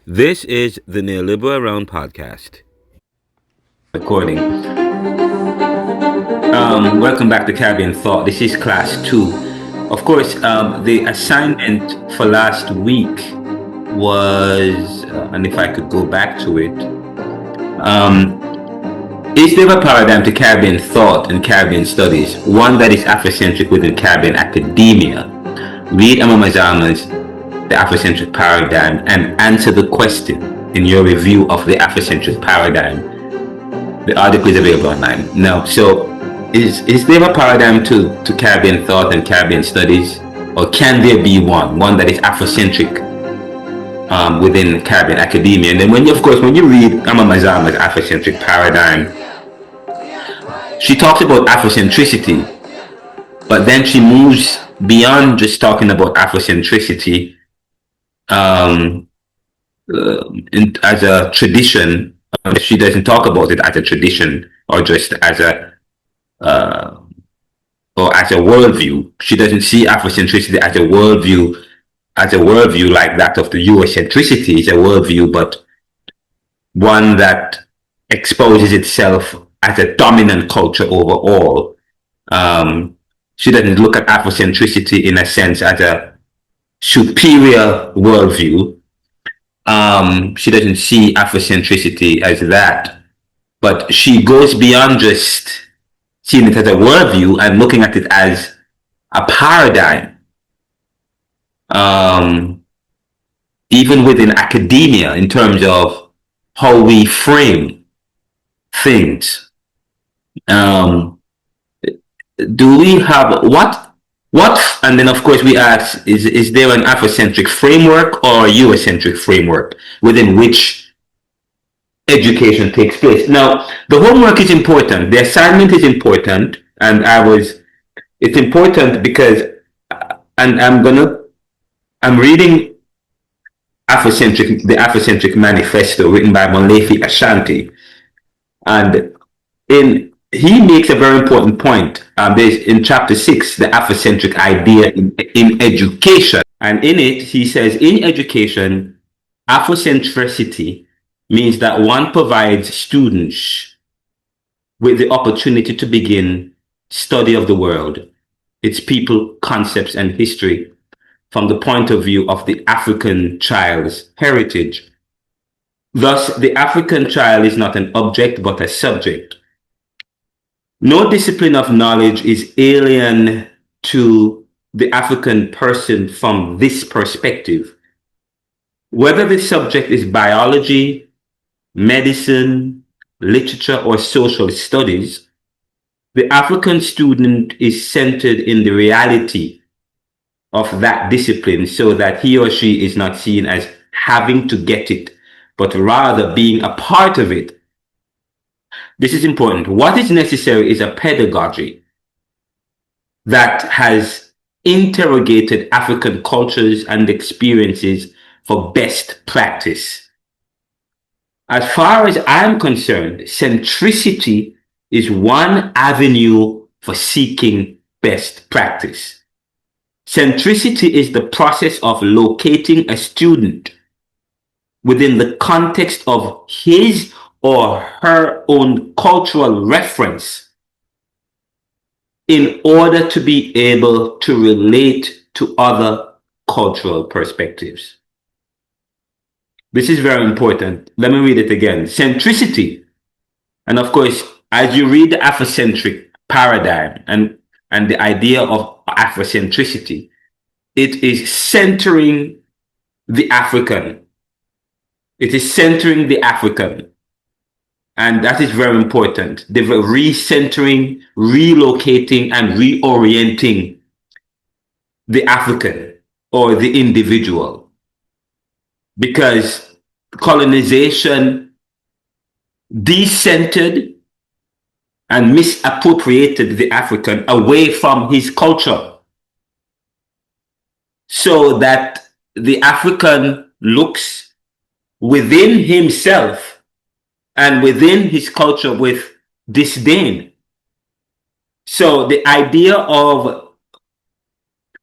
This is the Neoliberal Around podcast. Recording. Welcome back to Caribbean Thought. This is class 2. Of course, the assignment for last week was, and if I could go back to it, is there a paradigm to Caribbean thought and Caribbean studies, one that is Afrocentric within Caribbean academia? Read Amamazama's The Afrocentric Paradigm and answer the question in your review of the Afrocentric Paradigm. The article is available online. Now, so is there a paradigm to Caribbean thought and Caribbean studies? Or can there be one that is Afrocentric within Caribbean academia? And then when you read Amamazama's Afrocentric Paradigm, she talks about Afrocentricity, but then she moves beyond just talking about Afrocentricity as a tradition. She doesn't talk about it as a tradition or just as a or as a worldview. She doesn't see Afrocentricity as a worldview like that of the Eurocentricity. It's a worldview, but one that exposes itself as a dominant culture over all. She doesn't look at Afrocentricity in a sense as a superior worldview. She doesn't see Afrocentricity as that, but she goes beyond just seeing it as a worldview and looking at it as a paradigm. Even within academia, in terms of how we frame things. Do we have what? And then of course we ask, is there an Afrocentric framework or a Eurocentric framework within which education takes place? Now, the homework is important, the assignment is important, and it's important because, and I'm reading the Afrocentric Manifesto written by Molefi Ashanti, and he makes a very important point. There's in chapter 6, the Afrocentric idea in education. And in it, he says, in education, Afrocentricity means that one provides students with the opportunity to begin study of the world, its people, concepts, and history from the point of view of the African child's heritage. Thus, the African child is not an object, but a subject. No discipline of knowledge is alien to the African person from this perspective. Whether the subject is biology, medicine, literature, or social studies, the African student is centered in the reality of that discipline so that he or she is not seen as having to get it, but rather being a part of it. This is important. What is necessary is a pedagogy that has interrogated African cultures and experiences for best practice. As far as I'm concerned, centricity is one avenue for seeking best practice. Centricity is the process of locating a student within the context of his or her own cultural reference in order to be able to relate to other cultural perspectives. This is very important. Let me read it again. Centricity, and of course, as you read the Afrocentric paradigm and the idea of Afrocentricity, it is centering the African. It is centering the African. And that is very important. The recentering, relocating, and reorienting the African or the individual. Because colonization decentered and misappropriated the African away from his culture, so that the African looks within himself and within his culture with disdain. So the idea of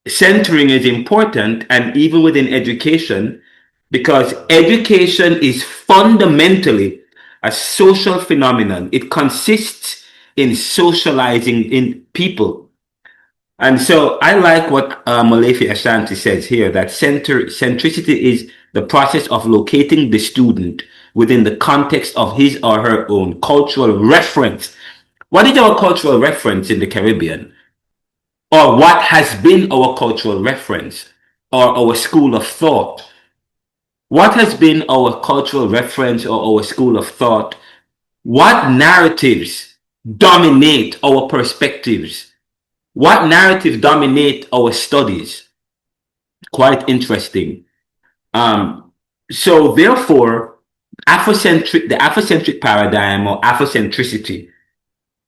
centering is important, and even within education, because education is fundamentally a social phenomenon. It consists in socializing in people. And so I like what Molefi Ashanti says here, that centricity is the process of locating the student within the context of his or her own cultural reference. What is our cultural reference in the Caribbean? Or what has been our cultural reference or our school of thought? What has been our cultural reference or our school of thought? What narratives dominate our perspectives? What narrative dominate our studies? Quite interesting. So therefore, the Afrocentric paradigm or Afrocentricity,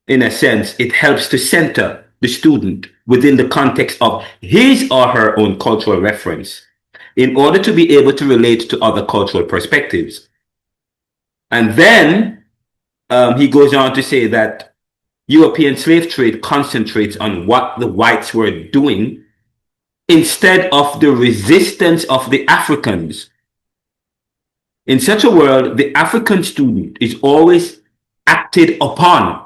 in a sense, it helps to center the student within the context of his or her own cultural reference in order to be able to relate to other cultural perspectives. And then he goes on to say that European slave trade concentrates on what the whites were doing instead of the resistance of the Africans. In such a world, the African student is always acted upon,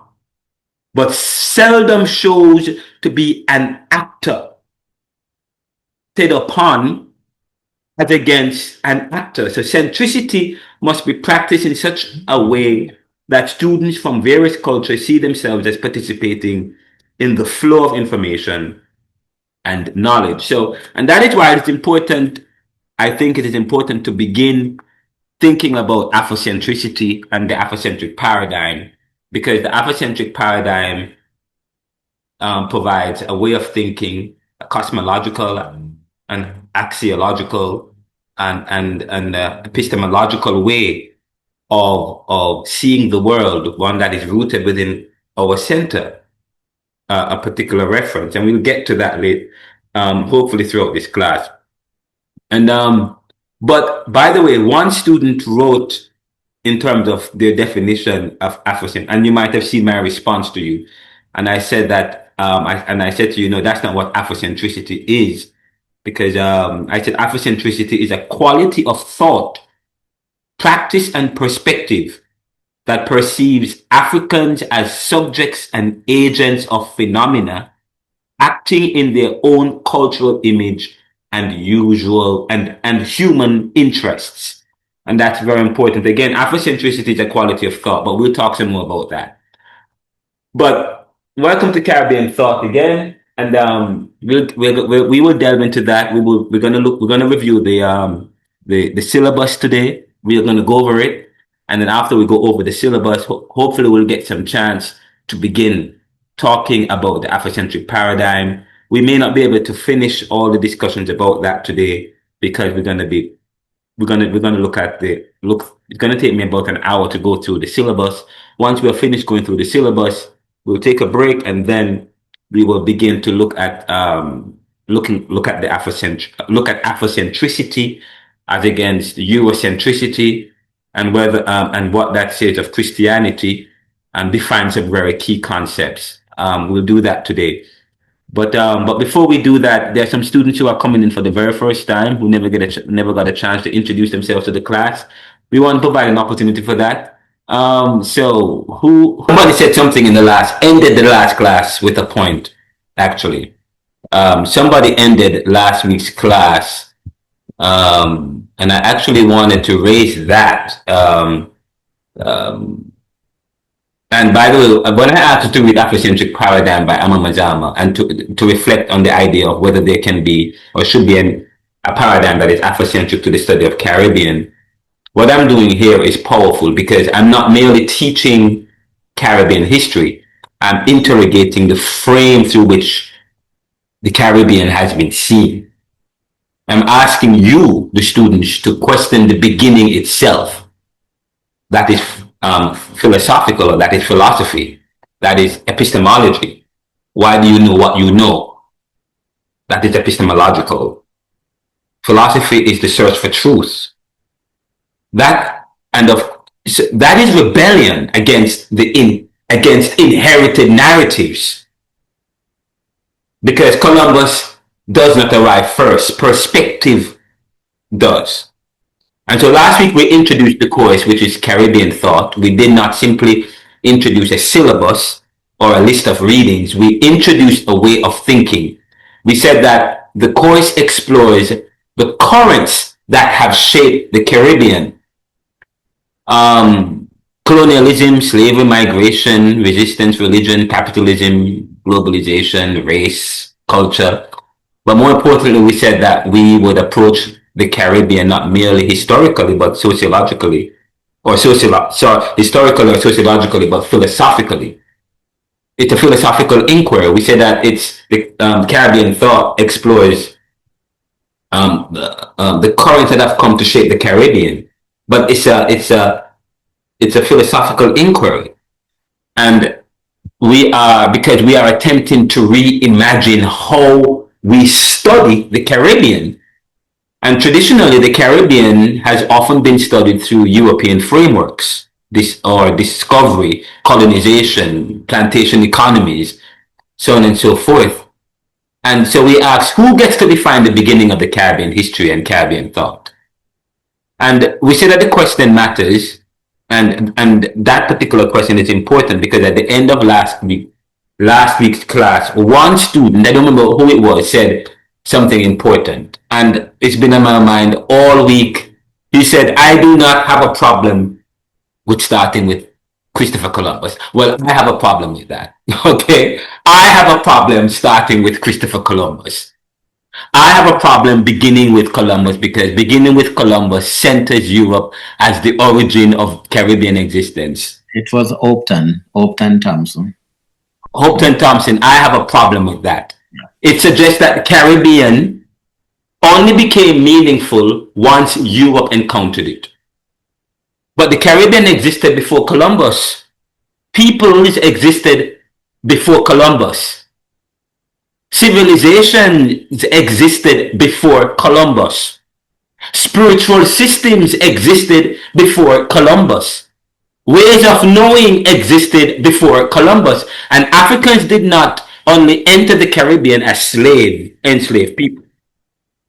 but seldom shows to be an actor. Acted upon as against an actor. So centricity must be practiced in such a way that students from various cultures see themselves as participating in the flow of information and knowledge. So, and that is why it's important, I think it is important to begin thinking about Afrocentricity and the Afrocentric paradigm, because the Afrocentric paradigm provides a way of thinking, a cosmological and axiological and epistemological way of seeing the world, one that is rooted within our center, a particular reference. And we'll get to that later, hopefully throughout this class. And but by the way, one student wrote in terms of their definition of Afrocentric, and you might have seen my response to you. And I said that, I said to you, no, that's not what Afrocentricity is, because I said Afrocentricity is a quality of thought, practice, and perspective that perceives Africans as subjects and agents of phenomena acting in their own cultural image and usual and human interests. And that's very important. Again, Afrocentricity is a quality of thought, but we'll talk some more about that. But welcome to Caribbean Thought again, and we will delve into that. We're gonna review the syllabus today. We are gonna go over it, and then after we go over the syllabus, hopefully we'll get some chance to begin talking about the Afrocentric paradigm. We may not be able to finish all the discussions about that today because we're gonna look at it's gonna take me about an hour to go through the syllabus. Once we're finished going through the syllabus, we'll take a break and then we will begin to look at Afrocentricity as against Eurocentricity, and whether and what that says of Christianity, and define some very key concepts. We'll do that today. But before we do that, there are some students who are coming in for the very first time who never got a chance to introduce themselves to the class. We want to provide an opportunity for that. So somebody said something ended the last class with a point, actually. Somebody ended last week's class, and I actually wanted to raise that. And by the way, when I asked to read Afrocentric Paradigm by Amma Mazama and to reflect on the idea of whether there can be or should be a paradigm that is Afrocentric to the study of Caribbean, what I'm doing here is powerful because I'm not merely teaching Caribbean history. I'm interrogating the frame through which the Caribbean has been seen. I'm asking you, the students, to question the beginning itself. That is philosophical, or that is philosophy, that is epistemology. Why do you know what you know? That is epistemological. Philosophy is the search for truth. That is rebellion against inherited narratives. Because Columbus does not arrive first, perspective does. And so last week we introduced the course, which is Caribbean Thought. We did not simply introduce a syllabus or a list of readings. We introduced a way of thinking. We said that the course explores the currents that have shaped the Caribbean. Colonialism, slavery, migration, resistance, religion, capitalism, globalization, race, culture. But more importantly, we said that we would approach the Caribbean not merely historically, but sociologically, or historically or sociologically, but philosophically. It's a philosophical inquiry. We say that it's the Caribbean thought explores the currents that have come to shape the Caribbean, but it's a philosophical inquiry, and because we are attempting to reimagine how we study the Caribbean. And traditionally, the Caribbean has often been studied through European frameworks, discovery, colonization, plantation economies, so on and so forth. And so we ask, who gets to define the beginning of the Caribbean history and Caribbean thought? And we say that the question matters, and that particular question is important because at the end of last week's class, one student, I don't remember who it was, said something important, and it's been on my mind all week. He said, I do not have a problem with starting with Christopher Columbus. Well, I have a problem with that. Okay, I have a problem starting with Christopher Columbus. I have a problem beginning with Columbus because beginning with Columbus centers Europe as the origin of Caribbean existence. It was Hopton Thompson. Hopton Thompson, I have a problem with that. It suggests that the Caribbean only became meaningful once Europe encountered it. But the Caribbean existed before Columbus. Peoples existed before Columbus. Civilizations existed before Columbus. Spiritual systems existed before Columbus. Ways of knowing existed before Columbus. And Africans did not only enter the Caribbean as enslaved people.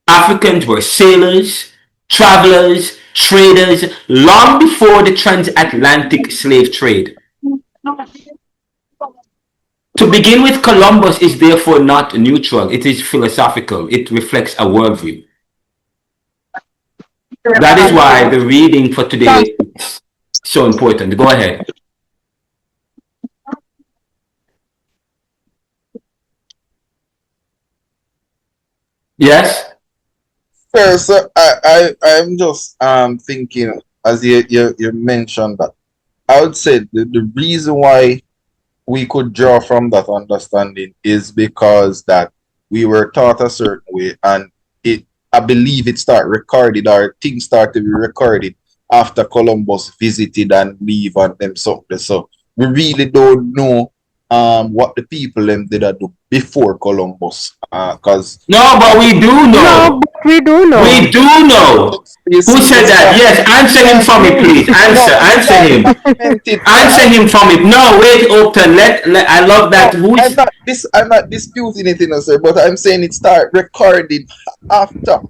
Africans were sailors, travelers, traders, long before the transatlantic slave trade. To begin with Columbus is therefore not neutral. It is philosophical. It reflects a worldview. That is why the reading for today is so important. Go ahead. Yes? Yeah, so I'm just thinking, as you mentioned that, I would say the reason why we could draw from that understanding is because that we were taught a certain way, and I believe it started recorded, or things started to be recorded after Columbus visited and leave and them something. So we really don't know what the people them did do before Columbus. Cause no, but we do know. No, but we do know. We do know. Who said that? Yes, answer him for me, please. Answer him. Answer him for me. No, wait, Upton. I love that. I'm not disputing it, sir, but I'm saying it started recorded after.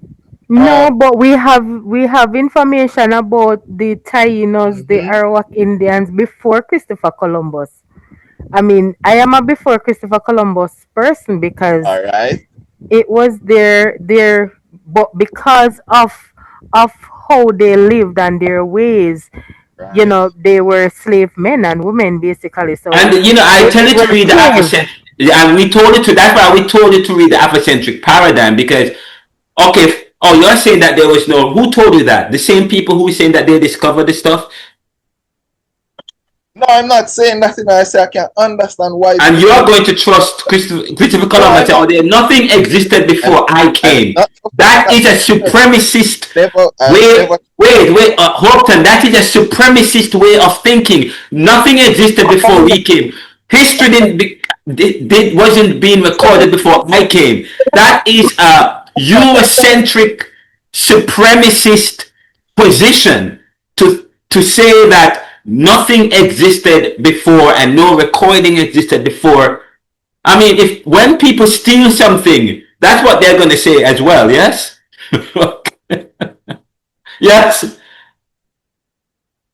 No, but we have information about the Taínos, the Arawak Indians before Christopher Columbus. I mean, I am a before Christopher Columbus person because it was their but because of how they lived and their ways, you know, they were slave men and women basically. So, and you know, I tell you to read the Afrocentric, and we told it to. That's why we told you to read the Afrocentric Paradigm, because okay, oh, you're saying that there was no. Who told you that? The same people who were saying that they discovered the stuff. No, I'm not saying nothing. I say I can't understand why. And you are going to trust Christopher Columbus? Oh, there nothing existed before I came. That is a supremacist way. Wait, Horton. That is a supremacist way of thinking. Nothing existed before we came. History wasn't being recorded before I came. That is a Eurocentric supremacist position to say that nothing existed before and no recording existed before. I mean, when people steal something, that's what they're going to say as well, yes? Yes,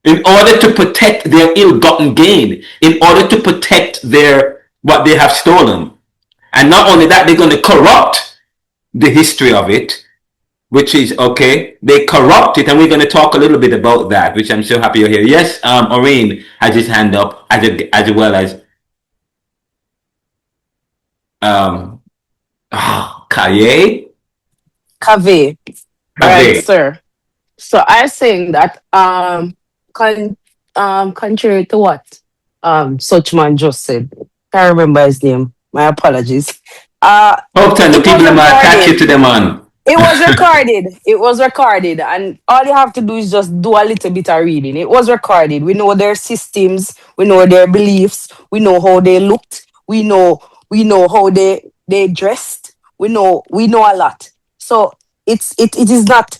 in order to protect their ill-gotten gain, in order to protect their what they have stolen. And not only that, they're going to corrupt the history of it, which is okay. They corrupt it, and we're going to talk a little bit about that, which I'm so happy you're here. Yes, Oreen has his hand up, as well as Kaye. Cave. Right, sir. So I'm saying that contrary to what such man just said, can't remember his name. My apologies. Hope the it people was might attach you recorded. to them on. It was recorded. It was recorded, and all you have to do is just do a little bit of reading. It was recorded. We know their systems. We know their beliefs. We know how they looked. We know how they dressed. We know a lot. So it is not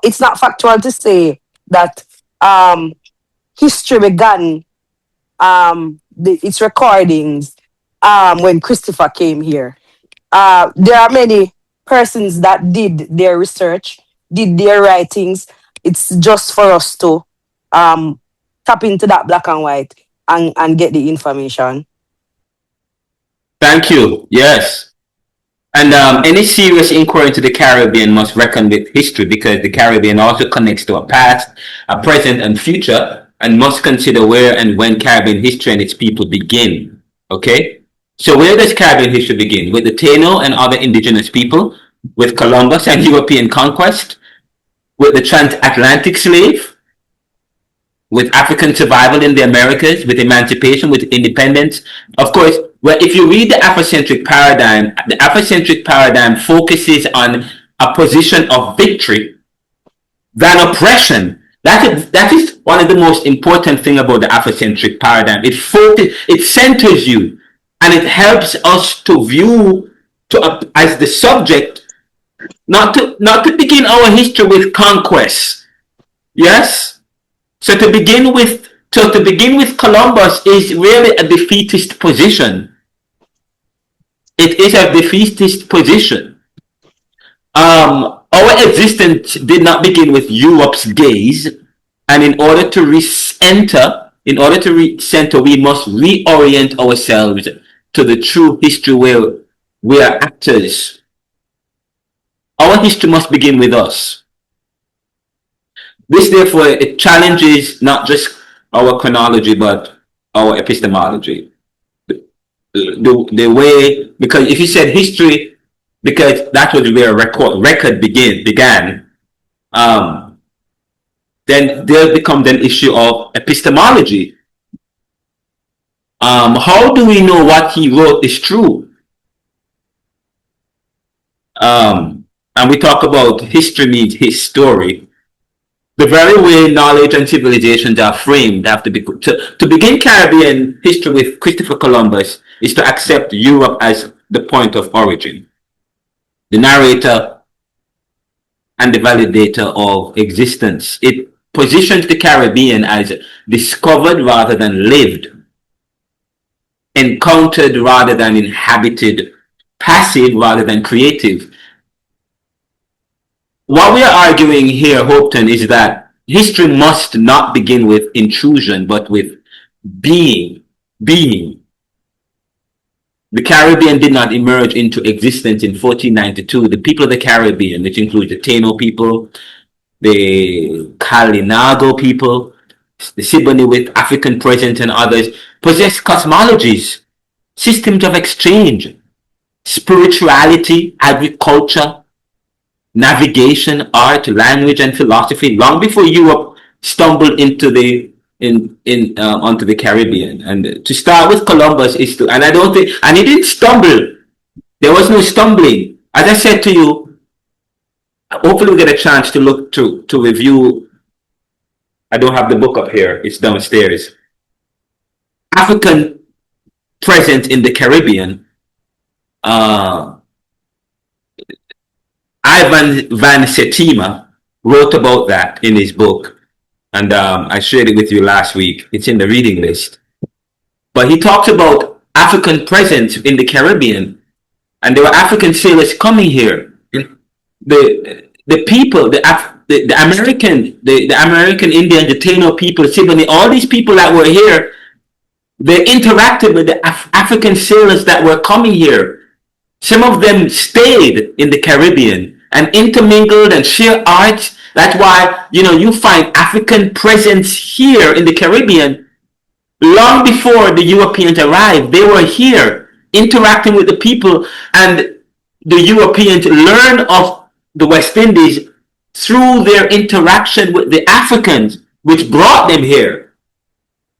it's not factual to say that history began its recordings when Christopher came here. There are many persons that did their research, did their writings. It's just for us to tap into that black and white and get the information. Thank you. Yes. And any serious inquiry into the Caribbean must reckon with history, because the Caribbean also connects to a past, a present, and future, and must consider where and when Caribbean history and its people begin. Okay? So where does Caribbean history begin? With the Taino and other indigenous people, with Columbus and European conquest, with the transatlantic slave, with African survival in the Americas, with emancipation, with independence. Of course, well, if you read the Afrocentric paradigm focuses on a position of victory than oppression. That is one of the most important thing about the Afrocentric paradigm. It centers you, and it helps us to view as the subject, not to begin our history with conquest. Yes. So to begin with Columbus is really a defeatist position. It is a defeatist position. Our existence did not begin with Europe's gaze, and in order to recenter, we must reorient ourselves to the true history where we are actors. Our history must begin with us. This, therefore, it challenges not just our chronology, but our epistemology. The way, because if you said history, because that was where record began, then there becomes an issue of epistemology. How do we know what he wrote is true? And we talk about history means his story. The very way knowledge and civilizations are framed have to be to begin Caribbean history with Christopher Columbus is to accept Europe as the point of origin, the narrator and the validator of existence. It positions the Caribbean as discovered rather than lived, encountered rather than inhabited, passive rather than creative. What we are arguing here, Hopton, is that history must not begin with intrusion, but with being. The Caribbean did not emerge into existence in 1492. The people of the Caribbean, which includes the Taino people, the Kalinago people, the Siboney with African presence and others, possess cosmologies, systems of exchange, spirituality, agriculture, navigation, art, language, and philosophy long before Europe stumbled into onto the Caribbean. And to start with Columbus is to, and I don't think, and he didn't stumble. There was no stumbling. As I said to you, hopefully we get a chance to look to review. I don't have the book up here. It's downstairs. African presence in the Caribbean. Ivan Van Septima wrote about that in his book, and I shared it with you last week. It's in the reading list. But he talks about African presence in the Caribbean, and there were African sailors coming here. The people, the American Indian, the Taino people, Siboney, all these people that were here, they interacted with the African sailors that were coming here. Some of them stayed in the Caribbean and intermingled and shared arts. That's why, you find African presence here in the Caribbean long before the Europeans arrived. They were here interacting with the people, and the Europeans learned of the West Indies through their interaction with the Africans, which brought them here.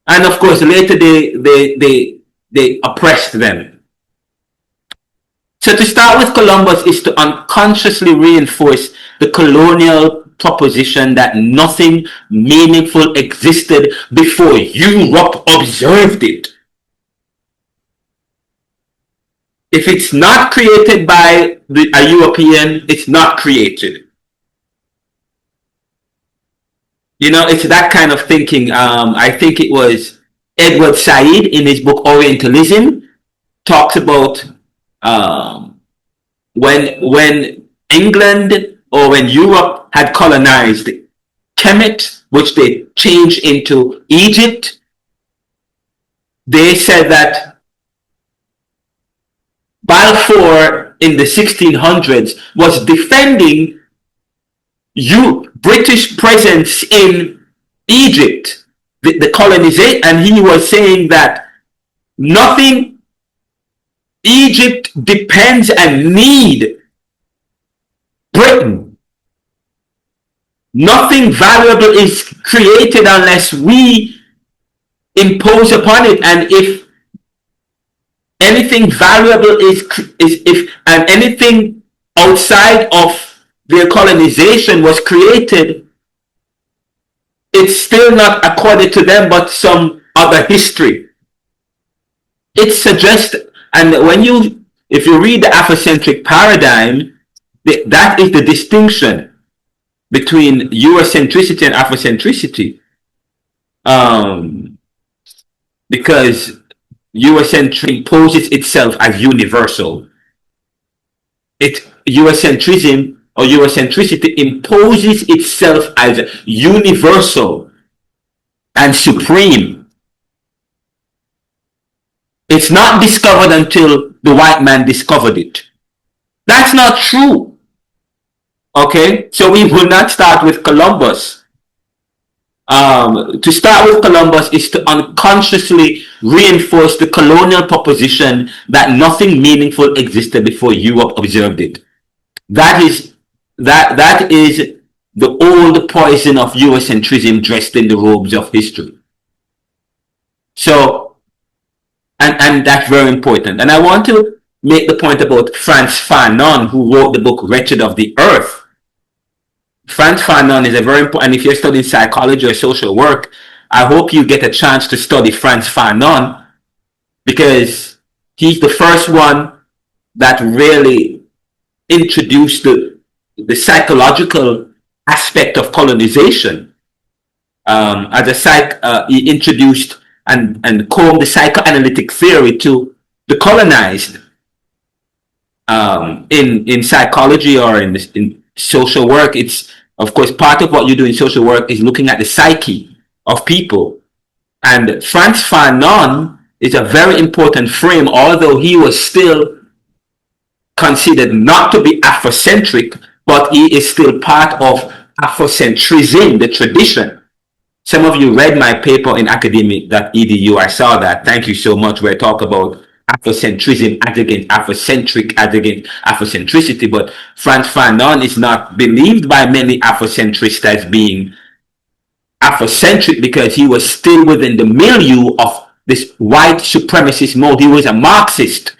And of course, later they oppressed them. So to start with Columbus is to unconsciously reinforce the colonial proposition that nothing meaningful existed before Europe observed it. If it's not created by a European, it's not created. It's that kind of thinking. I think it was Edward Said in his book Orientalism talks about when England or when Europe had colonized Kemet, which they changed into Egypt, they said that Balfour in the 1600s was defending British presence in Egypt, the colonization, and he was saying that nothing Egypt depends and need Britain. Nothing valuable is created unless we impose upon it, and if anything valuable and anything outside of their colonization was created, it's still not according to them but some other history. It suggests, and if you read the Afrocentric paradigm, that is the distinction between Eurocentricity and Afrocentricity, because Eurocentrism poses itself as universal. Eurocentrism or Eurocentricity imposes itself as universal and supreme. It's not discovered until the white man discovered it. That's not true. Okay, so we will not start with Columbus. To start with Columbus is to unconsciously reinforce the colonial proposition that nothing meaningful existed before Europe observed it. That is the old poison of Eurocentrism dressed in the robes of history. So, and that's very important. And I want to make the point about Frantz Fanon, who wrote the book Wretched of the Earth. Frantz Fanon is a very important, and if you're studying psychology or social work, I hope you get a chance to study Frantz Fanon, because he's the first one that really introduced the psychological aspect of colonization. He introduced and combed the psychoanalytic theory to the colonized. In psychology or in social work, it's, of course, part of what you do in social work is looking at the psyche of people. And Frantz Fanon is a very important frame, although he was still considered not to be Afrocentric, but he is still part of Afrocentrism, the tradition. Some of you read my paper in academic.edu. I saw that. Thank you so much, where I talk about Afrocentrism as against Afrocentric, as against Afrocentricity. But Frantz Fanon is not believed by many Afrocentrists as being Afrocentric, because he was still within the milieu of this white supremacist mode. He was a Marxist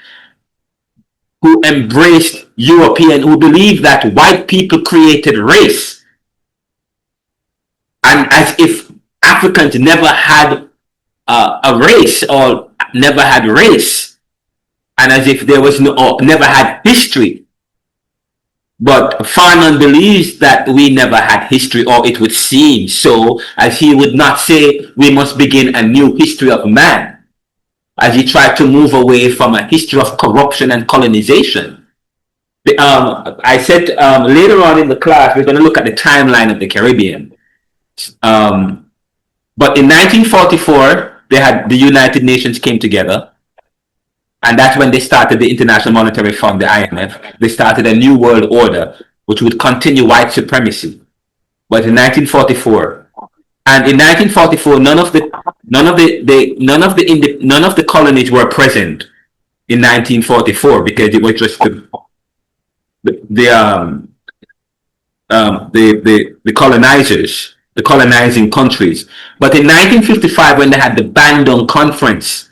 who embraced European, who believed that white people created race. And as if Africans never had a race or never had race, and as if there was never had history. But Fanon believes that we never had history, or it would seem so, as he would not say we must begin a new history of man, as he tried to move away from a history of corruption and colonization. I said later on in the class we're going to look at the timeline of the Caribbean. But in 1944, the United Nations came together, and that's when they started the International Monetary Fund, the IMF. They started a new world order, which would continue white supremacy. But in 1944, and in 1944, none of the colonies were present in 1944 because it was just the colonizers, the colonizing countries. But in 1955, when they had the Bandung Conference,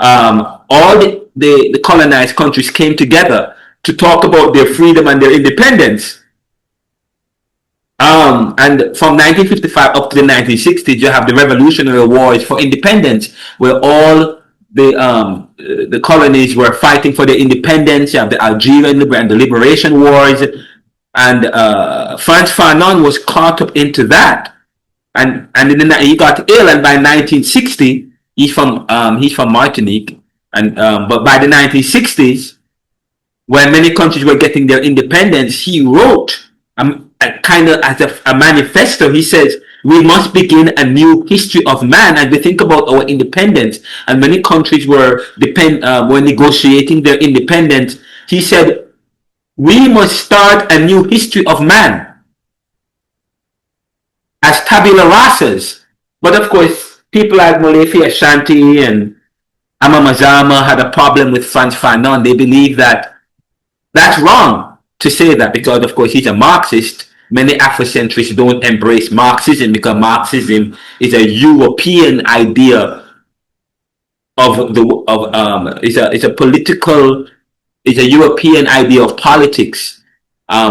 all the colonized countries came together to talk about their freedom and their independence. And from 1955 up to the 1960s, you have the Revolutionary Wars for independence, where all the colonies were fighting for their independence. You have the Algerian and the Liberation Wars, and Frantz Fanon was caught up into that, and he got ill, and by 1960 he's from Martinique, and but by the 1960s, when many countries were getting their independence, he wrote kind of as a manifesto. He says, we must begin a new history of man. And we think about our independence, and many countries were negotiating their independence. He said, we must start a new history of man as tabula rasas. But of course, people like Molefi Ashanti and Amamazama had a problem with Frantz Fanon. They believe that that's wrong to say that, because of course he's a Marxist. Many Afrocentrists don't embrace Marxism because Marxism is a European idea it's a European idea of politics,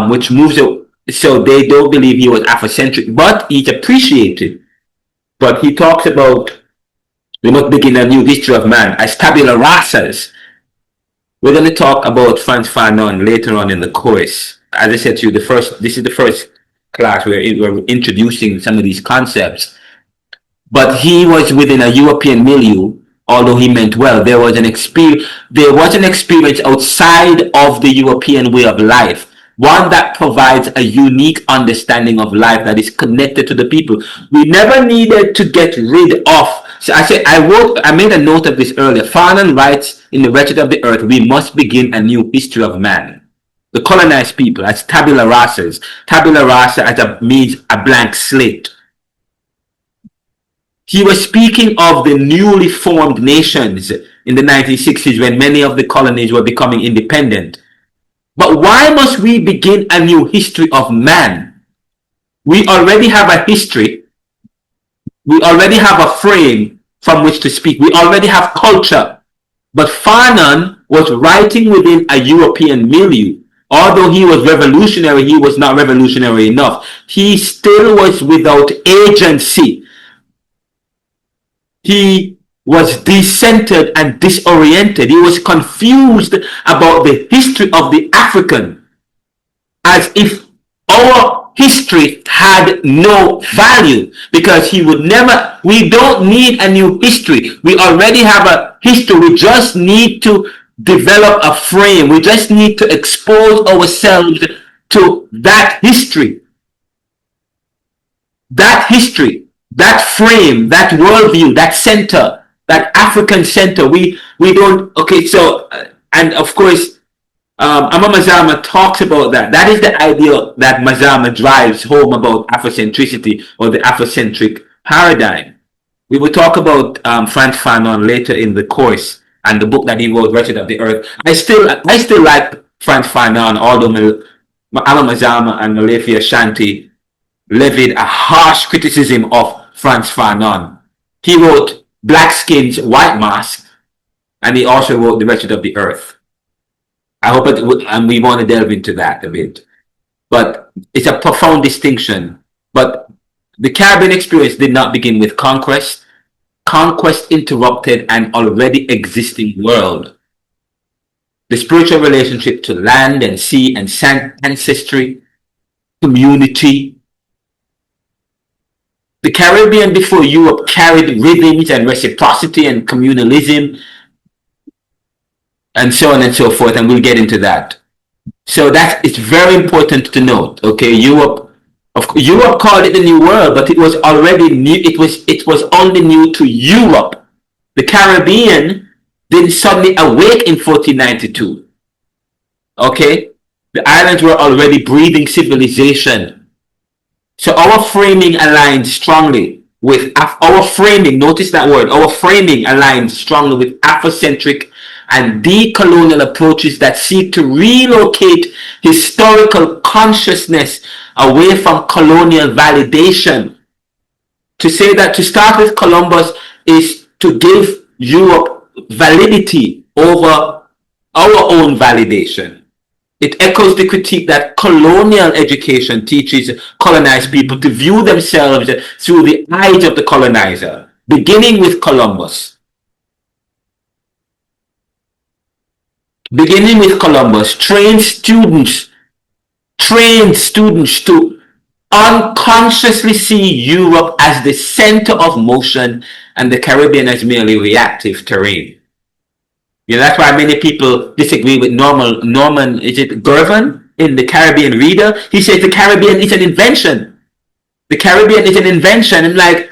which moves it. So they don't believe he was Afrocentric, but he's appreciated. But he talks about we must begin a new history of man as tabula rasas. We're going to talk about Frantz Fanon later on in the course. As I said to you, this is the first class where we're introducing some of these concepts. But he was within a European milieu, although he meant well. There was an experience outside of the European way of life, one that provides a unique understanding of life that is connected to the people. We never needed to get rid of. So I made a note of this earlier. Fanon writes in The Wretched of the Earth, we must begin a new history of man. The colonized people as tabula rasas. Tabula rasa means a blank slate. He was speaking of the newly formed nations in the 1960s when many of the colonies were becoming independent. But why must we begin a new history of man? We already have a history. We already have a frame from which to speak. We already have culture. But Fanon was writing within a European milieu. Although he was revolutionary, he was not revolutionary enough. He still was without agency. He was decentered and disoriented. He was confused about the history of the African, as if our history had no value, because we don't need a new history. We already have a history. We just need to develop a frame. We just need to expose ourselves to that history. That history, that frame, that worldview, that center, that African center. We don't, okay, so, and of course, Amamazama talks about that. That is the idea that Mazama drives home about Afrocentricity or the Afrocentric paradigm. We will talk about Frantz Fanon later in the course and the book that he wrote, Wretched of the Earth. I still like Frantz Fanon, although Amamazama and Molefi Ashanti levied a harsh criticism of Frantz Fanon. He wrote Black Skins, White Mask, and he also wrote The Wretched of the Earth. I hope and we want to delve into that a bit. But it's a profound distinction. But the Caribbean experience did not begin with conquest. Conquest interrupted an already existing world. The spiritual relationship to land and sea and ancestry, community. The Caribbean before Europe carried rhythms and reciprocity and communalism and so on and so forth, and we'll get into that. So that it's very important to note. Okay, Europe called it the New World, but it was already new. It was only new to Europe. The Caribbean didn't suddenly awake in 1492. Okay, the islands were already breathing civilization. So our framing aligns strongly with our framing. Notice that word. Our framing aligns strongly with Afrocentric and decolonial approaches that seek to relocate historical consciousness away from colonial validation. To say that to start with Columbus is to give Europe validity over our own validation. It echoes the critique that colonial education teaches colonized people to view themselves through the eyes of the colonizer, beginning with Columbus. Beginning with Columbus, trained students to unconsciously see Europe as the center of motion and the Caribbean as merely reactive terrain. Yeah, that's why many people disagree with Norman, is it Gervin in the Caribbean Reader? He says the Caribbean is an invention. The Caribbean is an invention. And like,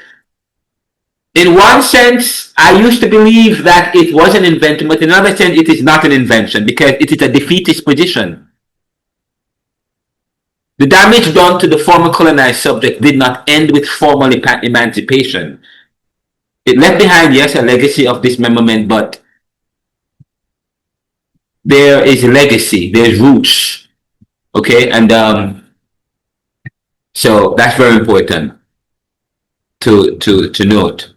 in one sense, I used to believe that it was an invention, but in another sense, it is not an invention because it is a defeatist position. The damage done to the former colonized subject did not end with formal emancipation. It left behind, yes, a legacy of dismemberment, but there is a legacy, there's roots, okay? And so that's very important to note.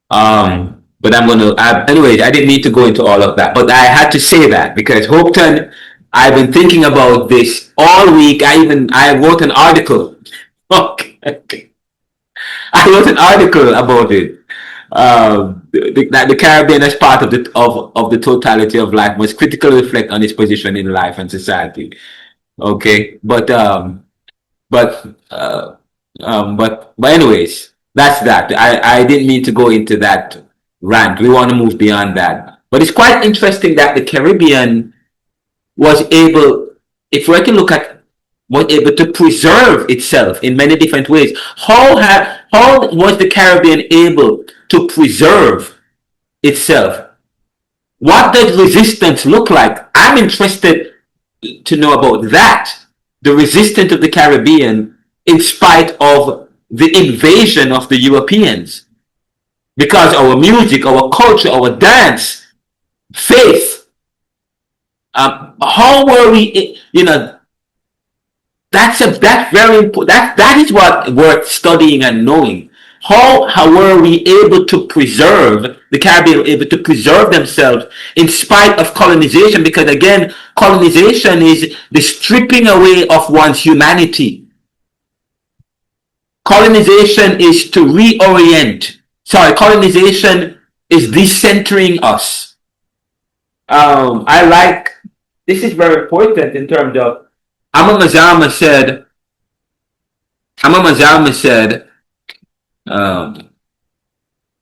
But I'm going to, anyways, I didn't need to go into all of that, but I had to say that because Hopeton, I've been thinking about this all week. I wrote an article. Okay. I wrote an article about it. That the Caribbean as part of the totality of life must critically reflect on its position in life and society. Okay, but anyways, that's that. I didn't mean to go into that rant. We want to move beyond that. But it's quite interesting that the Caribbean was able, if we can look at, was able to preserve itself in many different ways. How was the Caribbean able to preserve itself? What does resistance look like? I'm interested to know about that. The resistance of the Caribbean in spite of the invasion of the Europeans. Because our music, our culture, our dance, faith, how were we, that's very important. That is what worth studying and knowing. How were we able to preserve, the Caribbean able to preserve themselves in spite of colonization? Because again, colonization is the stripping away of one's humanity. Colonization is to reorient. Colonization is decentering us. This is very important in terms of, Amma Mazama said,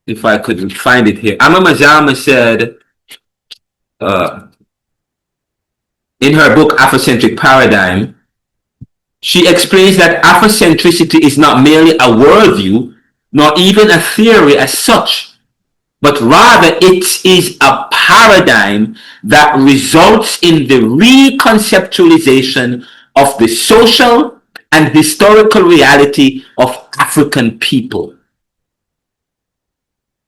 if I could find it here, Amma Mazama said, in her book Afrocentric Paradigm, she explains that Afrocentricity is not merely a worldview, nor even a theory as such, but rather it is a paradigm that results in the reconceptualization of the social and historical reality of African people.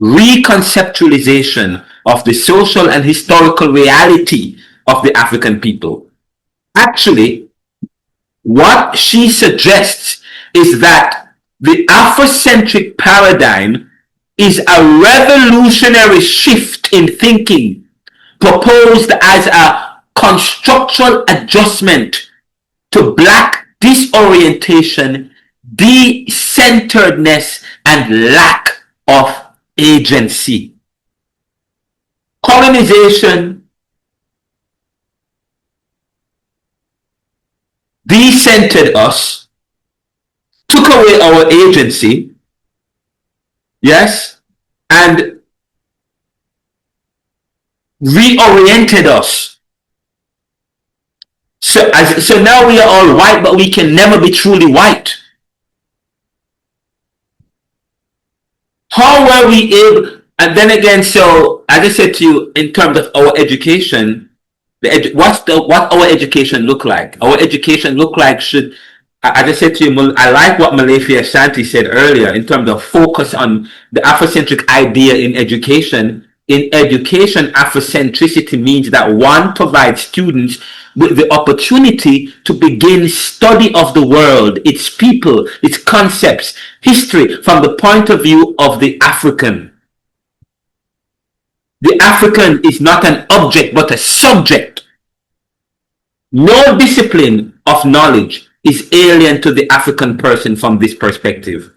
Reconceptualization of the social and historical reality of the African people. Actually, what she suggests is that the Afrocentric paradigm is a revolutionary shift in thinking proposed as a constructural adjustment to Black disorientation, decenteredness, and lack of agency. Colonization decentered us, took away our agency, yes, and reoriented us. So now we are all white, but we can never be truly white. How were we able? And then again, so as I said to you, in terms of our education, what our education look like? Our education look like should, as I said to you, I like what Malefi Ashanti said earlier in terms of focus on the Afrocentric idea in education. In education, Afrocentricity means that one provides students with the opportunity to begin study of the world, its people, its concepts, history from the point of view of the African. The African is not an object but a subject. No discipline of knowledge is alien to the African person from this perspective.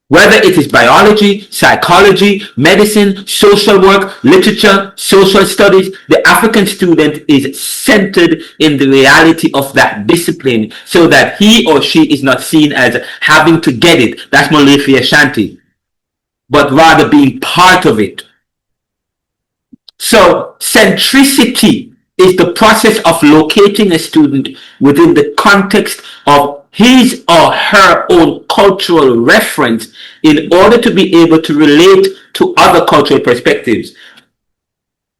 Whether it is biology, psychology, medicine, social work, literature, social studies, the African student is centered in the reality of that discipline so that he or she is not seen as having to get it. That's Malefi Ashanti. But rather being part of it. So centricity is the process of locating a student within the context of his or her own cultural reference in order to be able to relate to other cultural perspectives.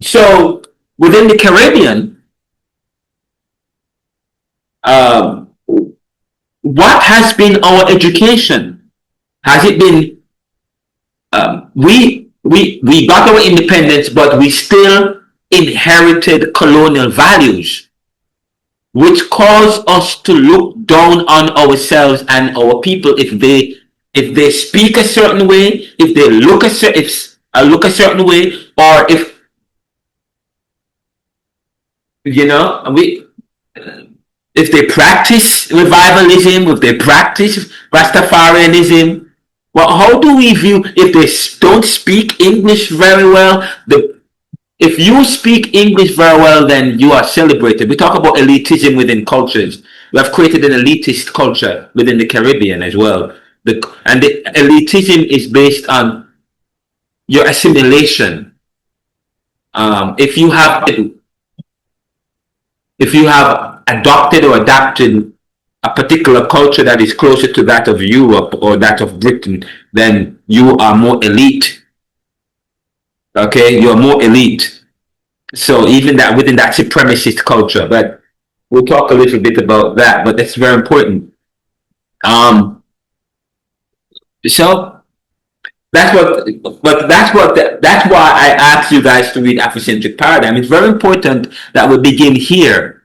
So within the Caribbean, what has been our education? Has it been, we got our independence, but we still inherited colonial values, which cause us to look down on ourselves and our people if they speak a certain way, if they look a certain way, or if if they practice revivalism, if they practice Rastafarianism. Well, how do we view if they don't speak English very well? If you speak English very well, then you are celebrated. We talk about elitism within cultures. We have created an elitist culture within the Caribbean as well. And the elitism is based on your assimilation. If you have adopted or adapted a particular culture that is closer to that of Europe or that of Britain, then you are more elite. Okay, you're more elite. So even that within that supremacist culture, but we'll talk a little bit about that. But that's very important. So that's why I asked you guys to read Afrocentric Paradigm. It's very important that we begin here,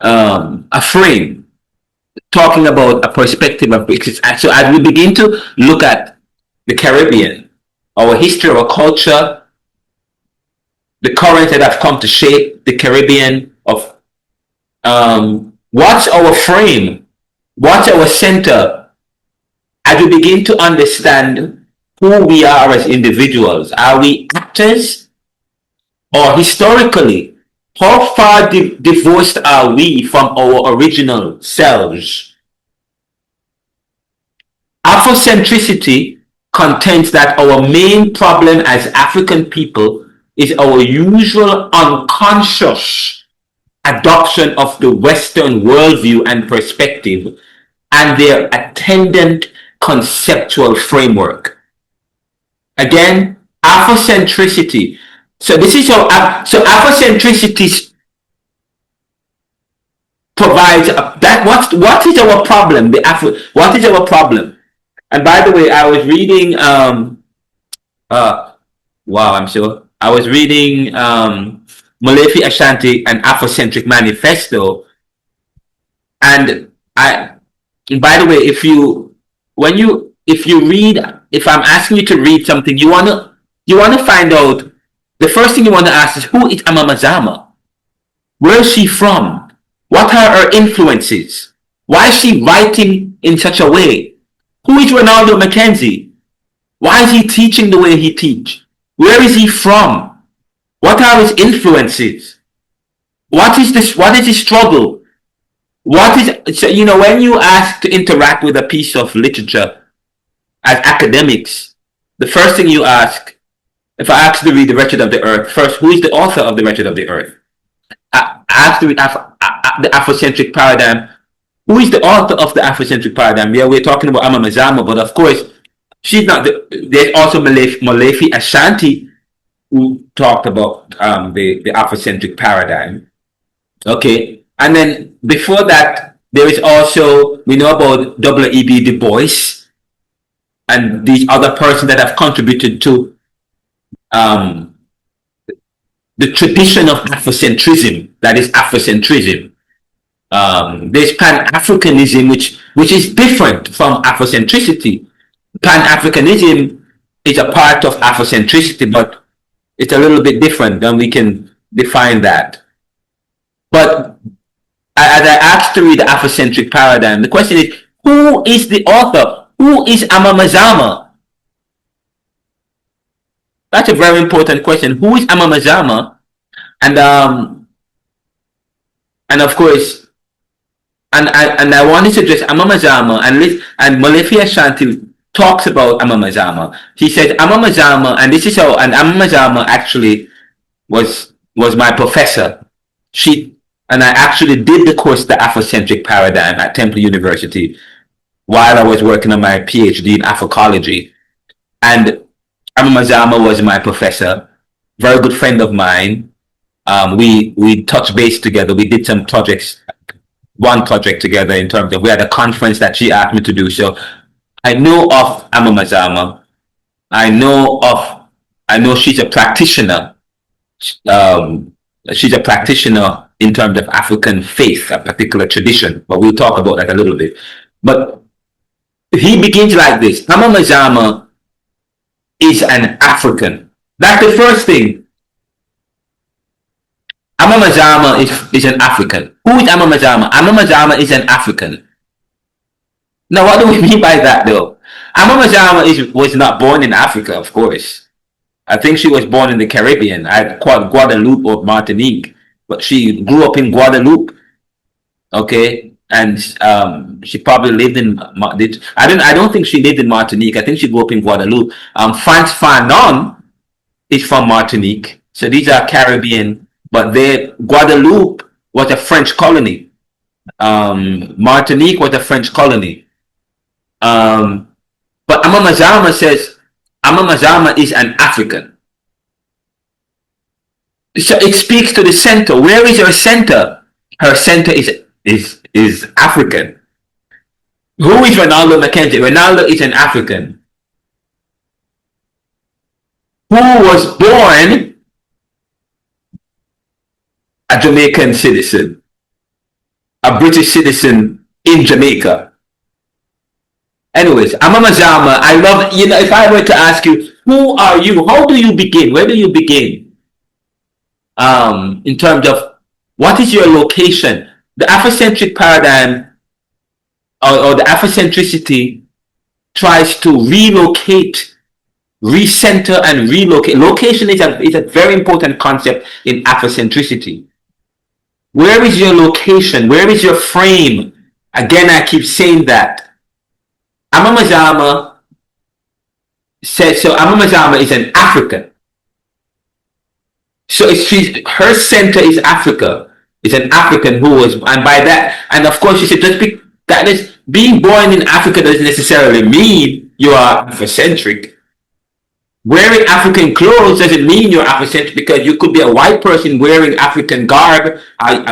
a frame, talking about a perspective of so as we begin to look at the Caribbean, our history, our culture, the currents that have come to shape the Caribbean, of what's our frame, what's our center, as we begin to understand who we are as individuals. Are we actors? Or historically, how far divorced are we from our original selves? Afrocentricity contends that our main problem as African people is our usual unconscious adoption of the Western worldview and perspective and their attendant conceptual framework. Again, Afrocentricity. So this is how Afrocentricity provides that. What is our problem? What is our problem? And by the way, I was reading. I was reading Malefi Ashanti and Afrocentric Manifesto, and by the way, if I'm asking you to read something, you wanna find out. The first thing you want to ask is, who is Amamazama? Where is she from? What are her influences? Why is she writing in such a way? Who is Renaldo McKenzie? Why is he teaching the way he teaches? Where is he from? What are his influences? What is his struggle? When you ask to interact with a piece of literature as academics, the first thing you ask, if I ask you to read The Wretched of the Earth, first, who is the author of The Wretched of the Earth? after the Afrocentric paradigm, who is the author of the Afrocentric paradigm? Yeah, we're talking about Ama Mazama, but of course, she's not. There's also Molefi Ashanti, who talked about the Afrocentric paradigm. Okay, and then before that, there is also, we know about W.E.B. Du Bois and these other persons that have contributed to the tradition of Afrocentrism, that is Afrocentrism. There's Pan-Africanism, which is different from Afrocentricity. Pan-Africanism is a part of Afrocentricity, but it's a little bit different, and we can define that. But as I asked to read the Afrocentric paradigm, the question is, who is the author? Who is Ama Mazama? That's a very important question. Who is Ama Mazama? And of course, and I wanted to address Ama Mazama, and Molefi Ashanti talks about Ama Mazama. He said Ama Mazama, and this is how, and Ama Mazama actually was my professor. And I actually did the course, the Afrocentric Paradigm, at Temple University while I was working on my PhD in Afrocology. And Ama Mazama was my professor, very good friend of mine. We touched base together. We did some projects, one project together in terms of, we had a conference that she asked me to do. So I know of Ama Mazama. I know she's a practitioner. She's a practitioner in terms of African faith, a particular tradition, but we'll talk about that a little bit. But he begins like this: Ama Mazama is an African. That's the first thing. Ama Mazama is an African. Who is Ama Mazama? Ama Mazama is an African. Now, what do we mean by that, though? Ama Mazama was not born in Africa, of course. I think she was born in the Caribbean, Guadeloupe or Martinique, but she grew up in Guadeloupe. Okay, and she probably lived in. I don't think she lived in Martinique. I think she grew up in Guadeloupe. Frantz Fanon is from Martinique, so these are Caribbean, but Guadeloupe was a French colony. Martinique was a French colony. But Ama Mazama says Ama Mazama is an African. So it speaks to the center. Where is her center? Her center is African. Who is Renaldo McKenzie? Renaldo is an African who was born a Jamaican citizen, a British citizen in Jamaica. Anyways, Ama Mazama, I love, if I were to ask you, who are you? How do you begin? Where do you begin? In terms of, what is your location? The Afrocentric paradigm or the Afrocentricity tries to relocate, recenter and relocate. Location is a very important concept in Afrocentricity. Where is your location? Where is your frame? Again, I keep saying that. Ama Mazama says, so Ama Mazama is an African. So her center is Africa. It's an African who was, and by that, and of course she said, that is, being born in Africa doesn't necessarily mean you are Afrocentric. Wearing African clothes doesn't mean you're Afrocentric, because you could be a white person wearing African garb.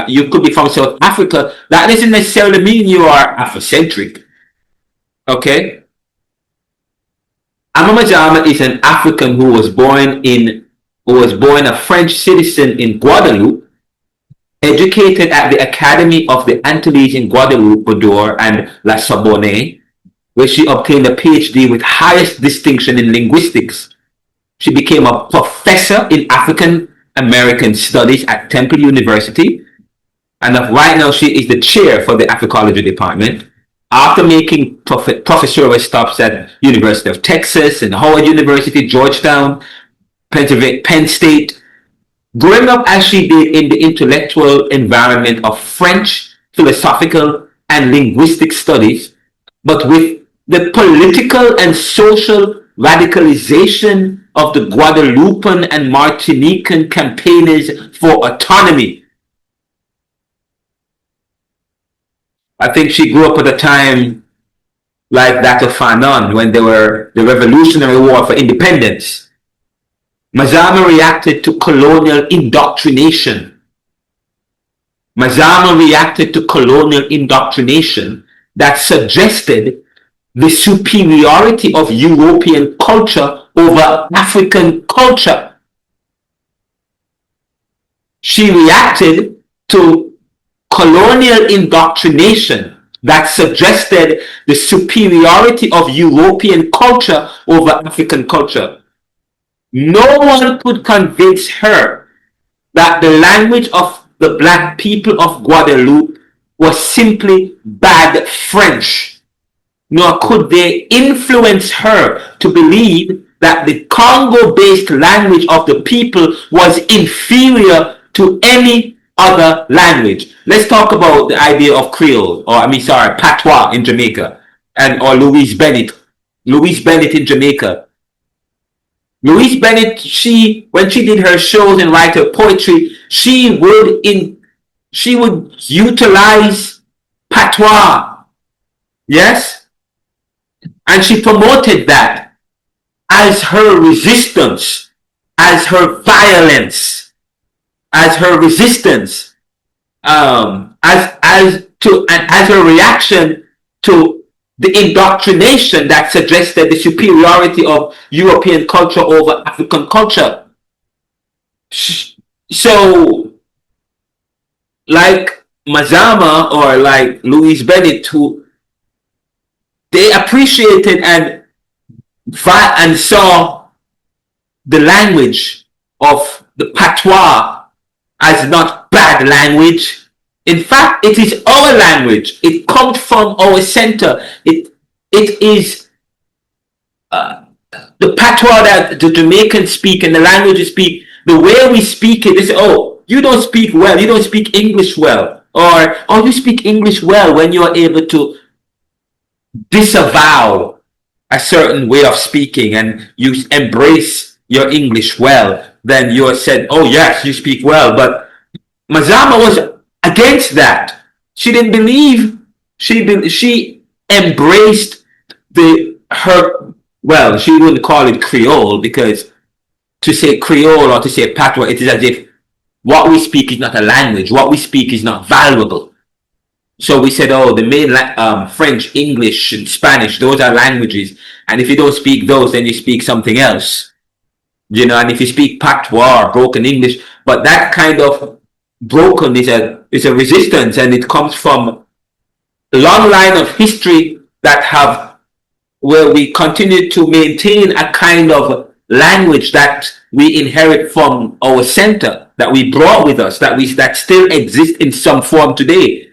You could be from South Africa. That doesn't necessarily mean you are Afrocentric. Okay? Ama Mazama is an African who was born a French citizen in Guadeloupe, educated at the Academy of the Antilles in Guadeloupe, Bodor, and La Sorbonne, where she obtained a PhD with highest distinction in linguistics. She became a professor in African American Studies at Temple University, and right now she is the chair for the Afrocology department. After making professorial stops at University of Texas and Howard University, Georgetown, Penn State, growing up as she did in the intellectual environment of French philosophical and linguistic studies, but with the political and social radicalization of the Guadeloupean and Martinican campaigners for autonomy, I think she grew up at a time like that of Fanon when there were the Revolutionary War for independence. Mazama reacted to colonial indoctrination. Mazama reacted to colonial indoctrination that suggested the superiority of European culture over African culture. She reacted to colonial indoctrination that suggested the superiority of European culture over African culture. No one could convince her that the language of the black people of Guadeloupe was simply bad French, nor could they influence her to believe that the Congo-based language of the people was inferior to any other language. Let's talk about the idea of Creole, or patois in Jamaica, or Louise Bennett. Louise Bennett in Jamaica. Louise Bennett, when she did her shows and write her poetry, she would utilize patois. Yes? And she promoted that as her resistance, as her violence, as her resistance, as her reaction to the indoctrination that suggested the superiority of European culture over African culture. So, like Mazama or like Louise Bennett, who they appreciated and saw the language of the patois as not bad language. In fact, it is our language. It comes from our center. It is the patois that the Jamaicans speak and the languages speak. The way we speak it is, oh, you don't speak well. You don't speak English well. Or, oh, you speak English well when you are able to disavow a certain way of speaking and you embrace your English well. Then you are said, oh, yes, you speak well. But Mazama was against that. She didn't believe. She embraced she wouldn't call it Creole, because to say Creole or to say patois, it is as if what we speak is not a language. What we speak is not valuable. So we said, oh, the main French, English, and Spanish, those are languages. And if you don't speak those, then you speak something else. And if you speak patois or broken English, but that kind of broken is a resistance, and it comes from a long line of history where we continue to maintain a kind of language that we inherit from our center, that we brought with us, that still exists in some form today.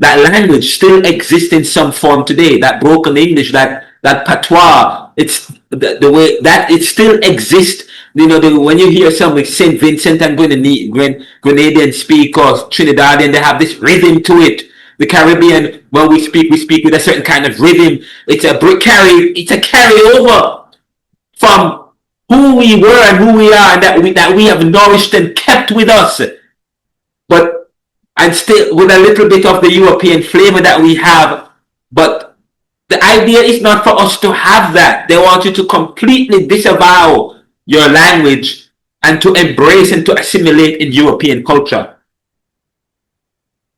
That language still exists in some form today. That broken English, that patois, it's the way that it still exists. When you hear some like Saint Vincent and Grenadian speak, or Trinidadian, they have this rhythm to it. The Caribbean, when we speak with a certain kind of rhythm. It's a carryover from who we were and who we are, and that we have nourished and kept with us. And still with a little bit of the European flavor that we have. But the idea is not for us to have that. They want you to completely disavow your language and to embrace and to assimilate in European culture.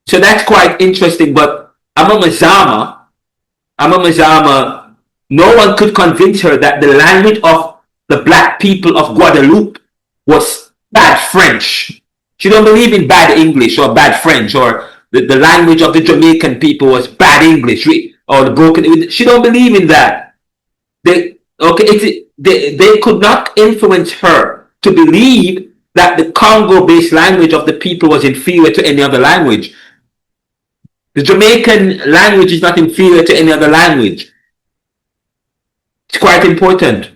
So that's quite interesting. But Ama Mazama, no one could convince her that the language of the black people of Guadeloupe was bad French. She don't believe in bad English or bad French, or the language of the Jamaican people was bad English or the broken. She don't believe in that. They could not influence her to believe that the Congo-based language of the people was inferior to any other language. The Jamaican language is not inferior to any other language. It's quite important.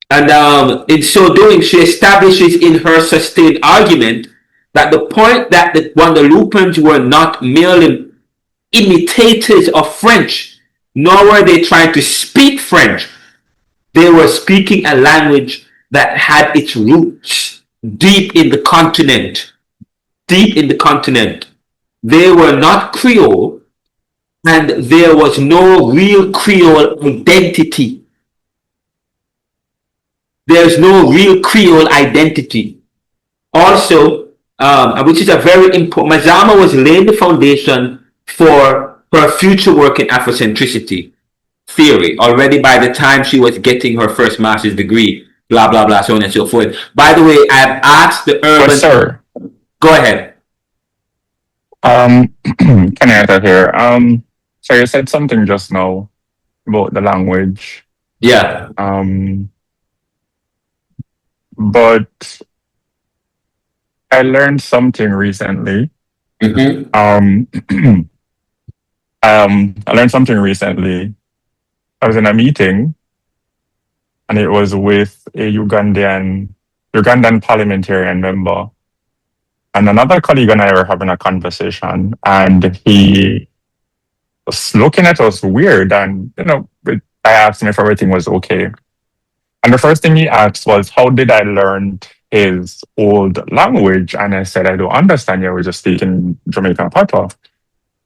And in so doing, she establishes in her sustained argument that the point that the Guadeloupans were not merely imitators of French, nor were they trying to speak French. They were speaking a language that had its roots deep in the continent. Deep in the continent. they were not Creole, and there was no real Creole identity. There's no real Creole identity. Also, which is a very important, Mazama was laying the foundation for her future work in Afrocentricity theory already by the time she was getting her first master's degree, blah, blah, blah, so on and so forth. By the way, I've asked the urban. But sir, Go ahead. Kenyatta here. So you said something just now about the language. Yeah. But I learned something recently. Mm-hmm. I learned something recently. I was in a meeting, and it was with a Ugandan parliamentarian member, and another colleague and I were having a conversation, and he was looking at us weird, and I asked him if everything was okay. And the first thing he asked was, how did I learn his old language? And I said, I don't understand you. We're just speaking Jamaican patois.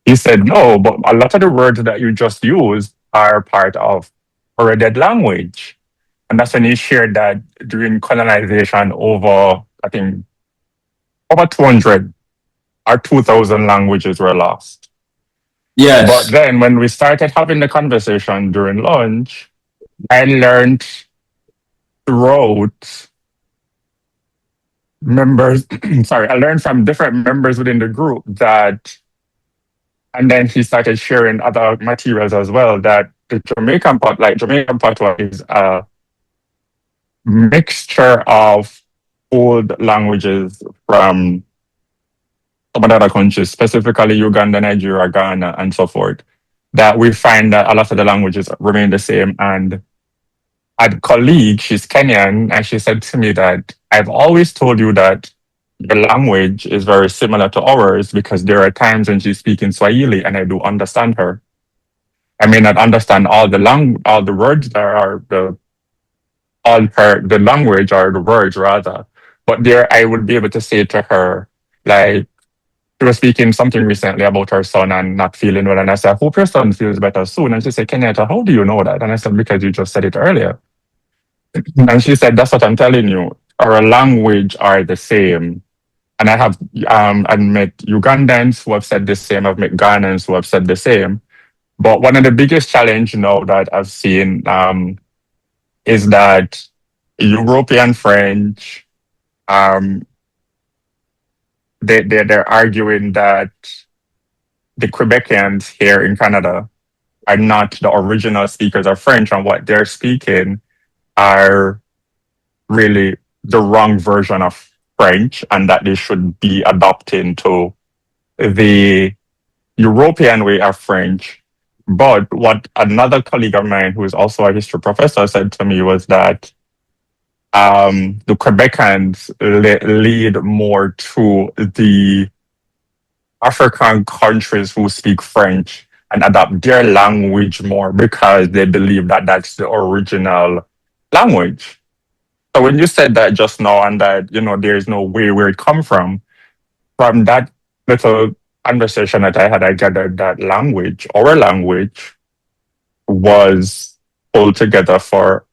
He said, no, but a lot of the words that you just used are part of a dead language. And that's when he shared that during colonization over 200 or 2,000 languages were lost. Yes. But then when we started having the conversation during lunch, I learned throughout members, I learned from different members within the group that, and then he started sharing other materials as well, that the Jamaican patois is a mixture of old languages from some of the other countries, specifically Uganda, Nigeria, Ghana, and so forth, that we find that a lot of the languages remain the same. And a colleague, she's Kenyan, and she said to me that I've always told you that the language is very similar to ours because there are times when she's speaking Swahili and I do understand her. I may not understand all the words that are the language or the words rather, but there I would be able to say to her, like, she was speaking something recently about her son and not feeling well, and I said, I hope your son feels better soon. And she said, Kenyatta, how do you know that? And I said, because you just said it earlier. And she said, that's what I'm telling you. Our language are the same. And I have met Ugandans who have said the same. I've met Ghanaians who have said the same. But one of the biggest challenge that I've seen is that European French, they're arguing that the Quebecans here in Canada are not the original speakers of French, and what they're speaking are really the wrong version of French, and that they should be adopting to the European way of French. But what another colleague of mine, who is also a history professor, said to me was that the Quebecans lead more to the African countries who speak French and adopt their language more because they believe that that's the original language. So when you said that just now and that, there's no way where it come from that little conversation that I had, I gathered that our language was pulled together for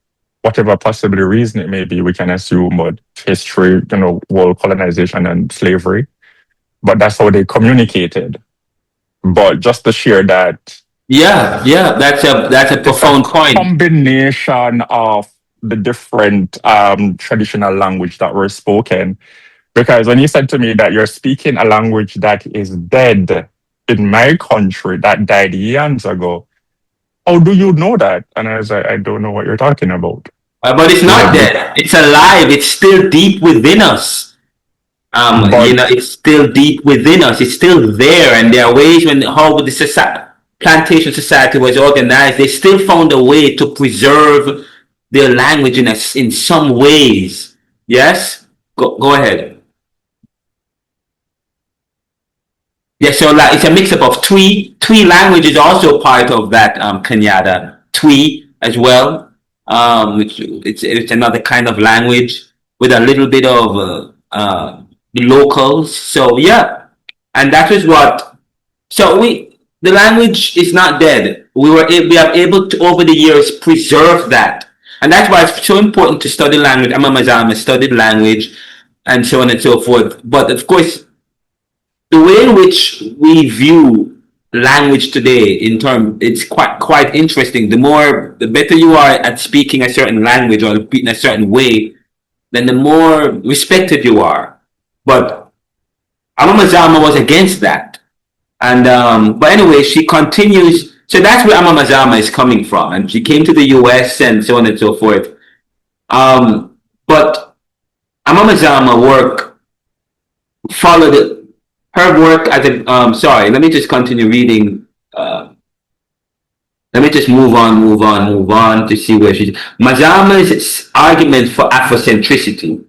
whatever possible reason it may be. We can assume but history, world colonization and slavery. But that's how they communicated. But just to share that. Yeah, that's a profound point. Combination of the different traditional language that were spoken. Because when you said to me that you're speaking a language that is dead in my country, that died years ago, how do you know that? And I was like, I don't know what you're talking about. But it's not dead. It's alive. It's still deep within us. It's still deep within us. It's still there. And there are ways how the plantation society was organized, they still found a way to preserve their language in some ways. Yes? Go ahead. Yes, so it's a mix-up of Twi. Twi language is also part of that Kenyatta. Twi as well. Which it's another kind of language with a little bit of the locals. So yeah, and that is what So the language is not dead. We are able to over the years preserve that, and that's why it's so important to study language. I'm a Mazama, studied language, and so on and so forth. But of course, the way in which we view language today, in term, it's quite interesting. The better you are at speaking a certain language or speaking a certain way, then the more respected you are. But Amamazama was against that. And but anyway, she continues. So that's where Amamazama is coming from, and she came to the U.S. and so on and so forth. But Amamazama work followed her work as a. Sorry, let me just continue reading. Let me just move on to see where she's. Mazama's argument for Afrocentricity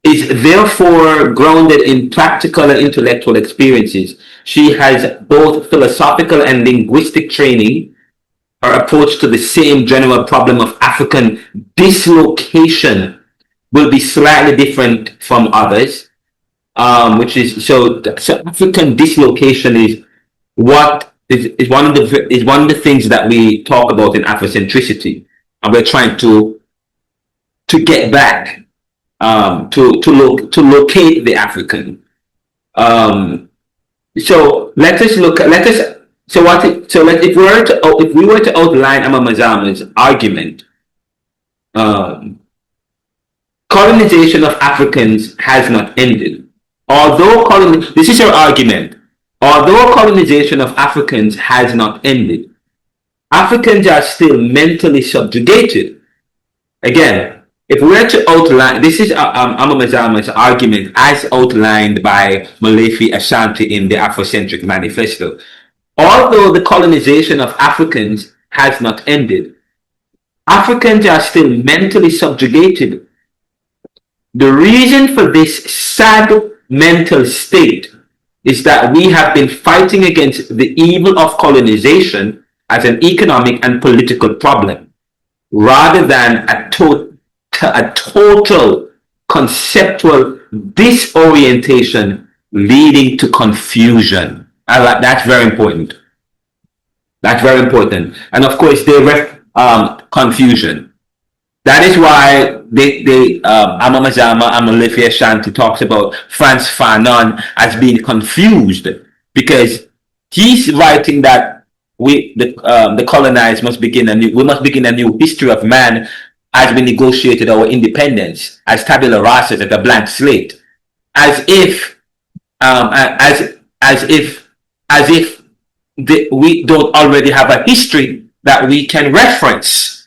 is therefore grounded in practical and intellectual experiences. She has both philosophical and linguistic training. Her approach to the same general problem of African dislocation will be slightly different from others. Which is so African dislocation is one of the things that we talk about in Afrocentricity, and we're trying to get back to locate the African. So if we were to outline Amamazama's argument, colonization of Africans has not ended. This is her argument. Although colonization of Africans has not ended, Africans are still mentally subjugated. Again, if we were to outline, this is Amamazama's argument as outlined by Molefi Ashanti in the Afrocentric Manifesto. Although the colonization of Africans has not ended, Africans are still mentally subjugated. The reason for this sad mental state is that we have been fighting against the evil of colonization as an economic and political problem, rather than a total conceptual disorientation leading to confusion. That's very important. That's very important. And of course, confusion. That is why Amamazama Amolefi Ashanti talks about Frantz Fanon as being confused, because he's writing that the colonized must begin we must begin a new history of man as we negotiated our independence as tabula rasa, as a blank slate, as if we don't already have a history that we can reference.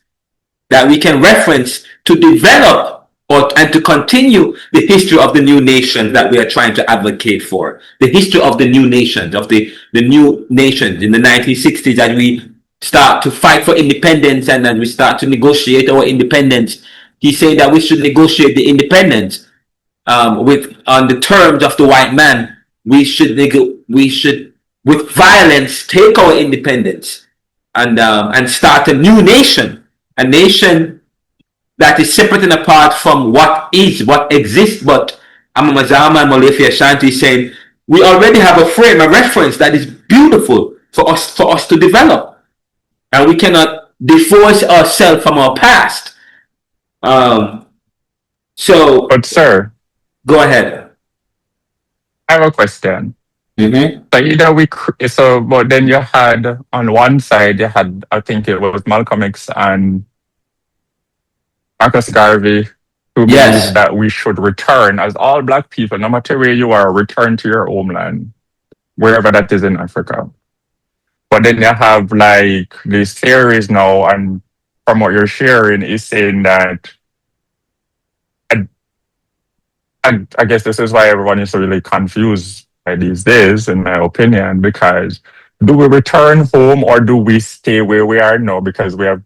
To develop and to continue the history of the new nation that we are trying to advocate for. The history of the new nations, of the new nations in the 1960s, as we start to fight for independence and as we start to negotiate our independence. He said that we should negotiate the independence on the terms of the white man. We should with violence take our independence and start a new nation. A nation that is separate and apart from what exists. But Amamazama and Molefi Ashanti is saying we already have a frame, a reference that is beautiful for us to develop, and we cannot divorce ourselves from our past. But sir, go ahead. I have a question. Mm-hmm. But then you had on one side, I think it was Malcolm X and Marcus Garvey, who believed that we should return as all Black people, no matter where you are, return to your homeland, wherever that is in Africa. But then you have like these theories now, and from what you're sharing, is saying that I guess this is why everyone is really confused by these days, in my opinion, because do we return home or do we stay where we are now? Because we have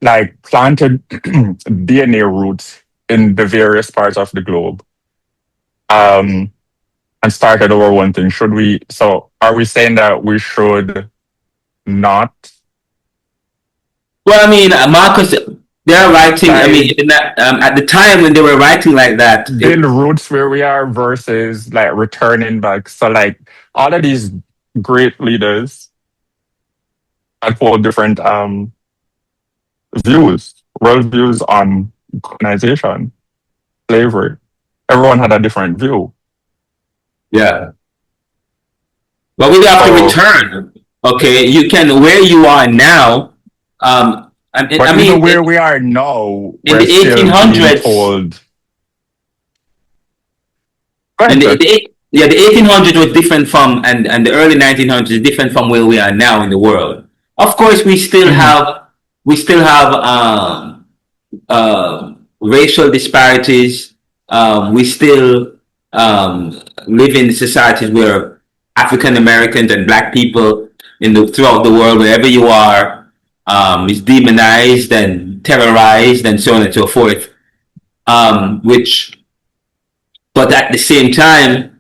like planted DNA roots in the various parts of the globe, and started over one thing. Are we saying that we should not? Well, I mean, Marcus, they're writing, at the time when they were writing like that, build roots where we are versus like returning back. So like all of these great leaders had hold different views, world views on colonization, slavery. Everyone had a different view. Yeah. But we have to So, return. Okay, you can where you are now. but I even mean, where we are now, in we're the still being 1800s, told. Go in ahead, sir. the 1800s was different from, and the early 1900s is different from where we are now in the world. Of course, we still have racial disparities. We still live in societies where African Americans and Black people throughout the world, wherever you are, is demonized and terrorized and so on and so forth. Which, but at the same time,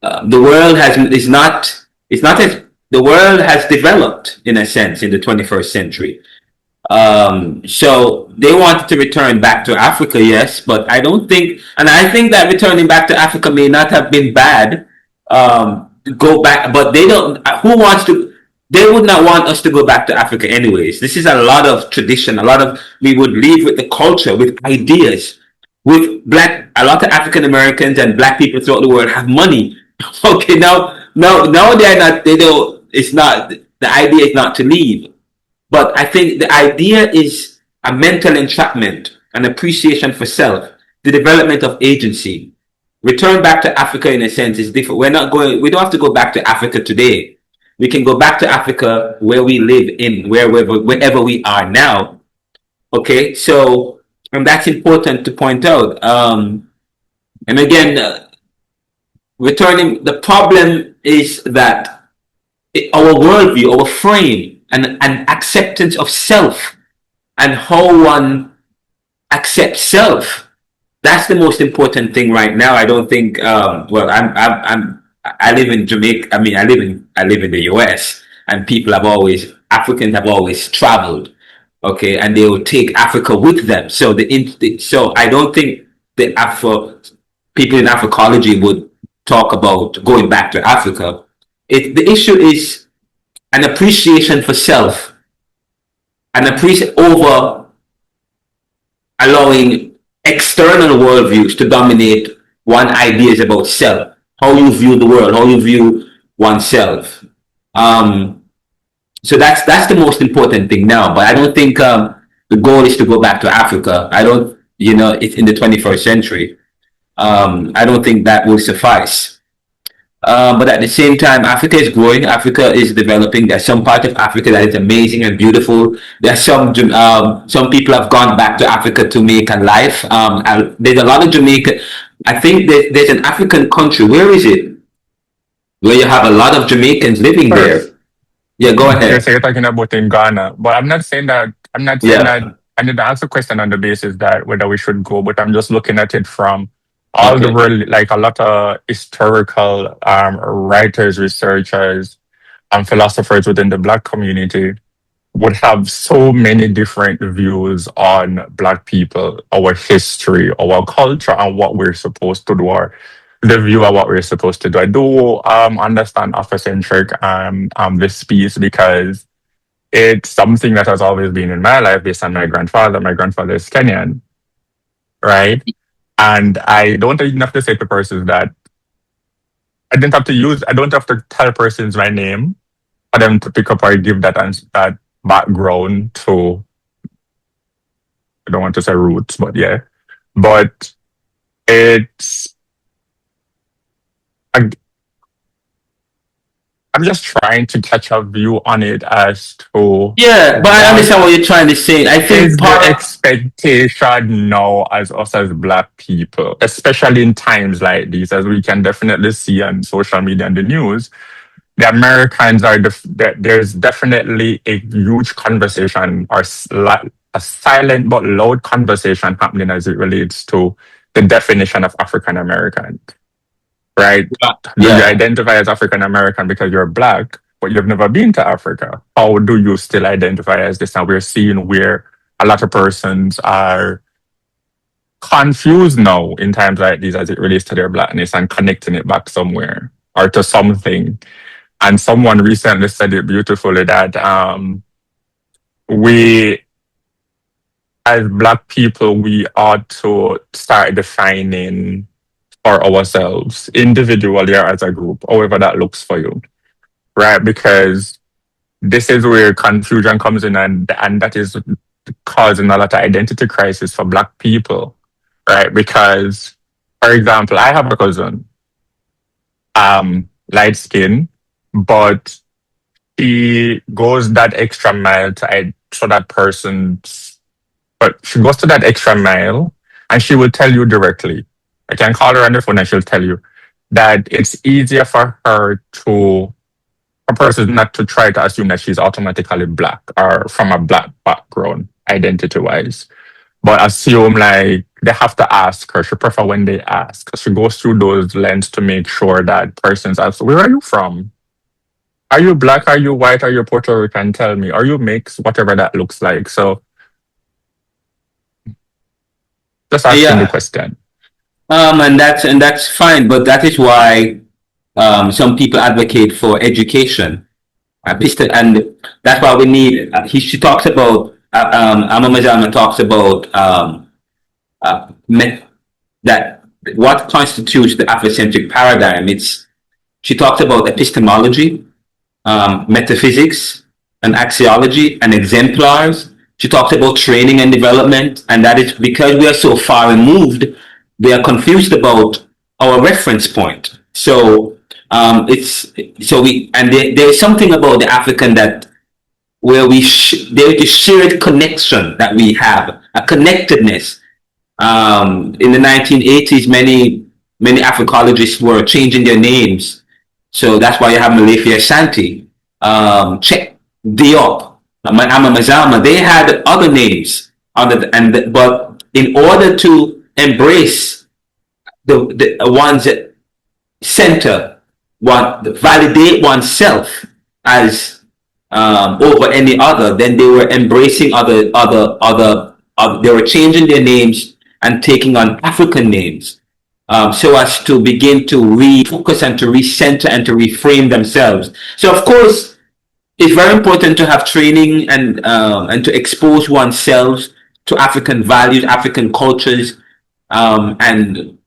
the world is not. It's not as the world has developed in a sense in the 21st century. So they wanted to return back to Africa, yes, but I don't think, and I think that returning back to Africa may not have been bad. To go back, but they don't. Who wants to? They would not want us to go back to Africa, anyways. This is a lot of tradition. A lot of we would leave with the culture, with ideas, with a lot of African Americans and Black people throughout the world have money. Okay, now they're not. They don't. It's not. The idea is not to leave. But I think the idea is a mental entrapment, an appreciation for self, the development of agency. Return back to Africa in a sense is different. We don't have to go back to Africa today. We can go back to Africa where we live wherever we are now. Okay, so, and that's important to point out. And again, the problem is that our worldview, our frame, and acceptance of self and how one accepts self. That's the most important thing right now. I don't think. Well, I live in Jamaica. I mean, I live in the U.S. and Africans have always traveled. Okay, and they will take Africa with them. So so I don't think the people in Africology would talk about going back to Africa. The issue is an appreciation for self, an appreciation over allowing external worldviews to dominate one ideas about self, how you view the world, how you view oneself. So that's the most important thing now. But I don't think the goal is to go back to Africa. I don't, it's in the 21st century. I don't think that will suffice. But at the same time, Africa is growing. Africa is developing. There's some part of Africa that is amazing and beautiful. There's some people have gone back to Africa to make a life. There's a lot of Jamaica. I think there's an African country. Where is it? Where you have a lot of Jamaicans living there. Yeah, go ahead. You're talking about in Ghana, but I'm not saying that. I'm not saying that. I didn't ask a question on the basis that whether we should go, but I'm just looking at it from all the world, like a lot of historical writers, researchers, and philosophers within the Black community would have so many different views on Black people, our history, our culture, and what we're supposed to do, or the view of what we're supposed to do. I do understand Afrocentric this piece because it's something that has always been in my life based on my grandfather. My grandfather is Kenyan, right? And I don't even have to say to persons that I don't have to tell persons my name for them to pick up or give that background to, I don't want to say roots, but yeah. But I'm just trying to catch a view on it as to... Yeah, but I understand what you're trying to say. I think is the expectation now as us as Black people, especially in times like these, as we can definitely see on social media and the news, the Americans are, there's definitely a huge conversation or a silent but loud conversation happening as it relates to the definition of African American. Right? Do you identify as African American because you're Black, but you've never been to Africa? How do you still identify as this? And we're seeing where a lot of persons are confused now in times like these as it relates to their Blackness and connecting it back somewhere or to something. And someone recently said it beautifully that we, as Black people, we ought to start defining for ourselves individually or as a group, however that looks for you, right? Because this is where confusion comes in, and that is causing a lot of identity crisis for Black people, right? Because, for example, I have a cousin, light skin, but she goes that extra mile so that person's, but she goes to that extra mile and she will tell you directly. I can call her on the phone and she'll tell you that it's easier for her to, a person not to try to assume that she's automatically Black or from a Black background identity wise, but assume like they have to ask her. She prefer when they ask. She goes through those lenses to make sure that persons ask, where are you from? Are you Black? Are you white? Are you Puerto Rican? Tell me. Are you mixed? Whatever that looks like. So just asking the question. And that's fine, but that is why some people advocate for education. And that's why we need. She talks about. Amamazama talks about that what constitutes the Afrocentric paradigm. She talks about epistemology, metaphysics, and axiology, and exemplars. She talked about training and development, and that is because we are so far removed, we are confused about our reference point. So there is something about the African that where there is a shared connection that we have, a connectedness. In the 1980s, many Africologists were changing their names, so that's why you have Malefi Ashanti, Czech, Diop, Amamazama. They had other names, but in order to embrace the one's center, validate oneself as over any other, then they were embracing other. They were changing their names and taking on African names, so as to begin to refocus and to recenter and to reframe themselves. So, of course, it's very important to have training and to expose oneself to African values, African cultures, and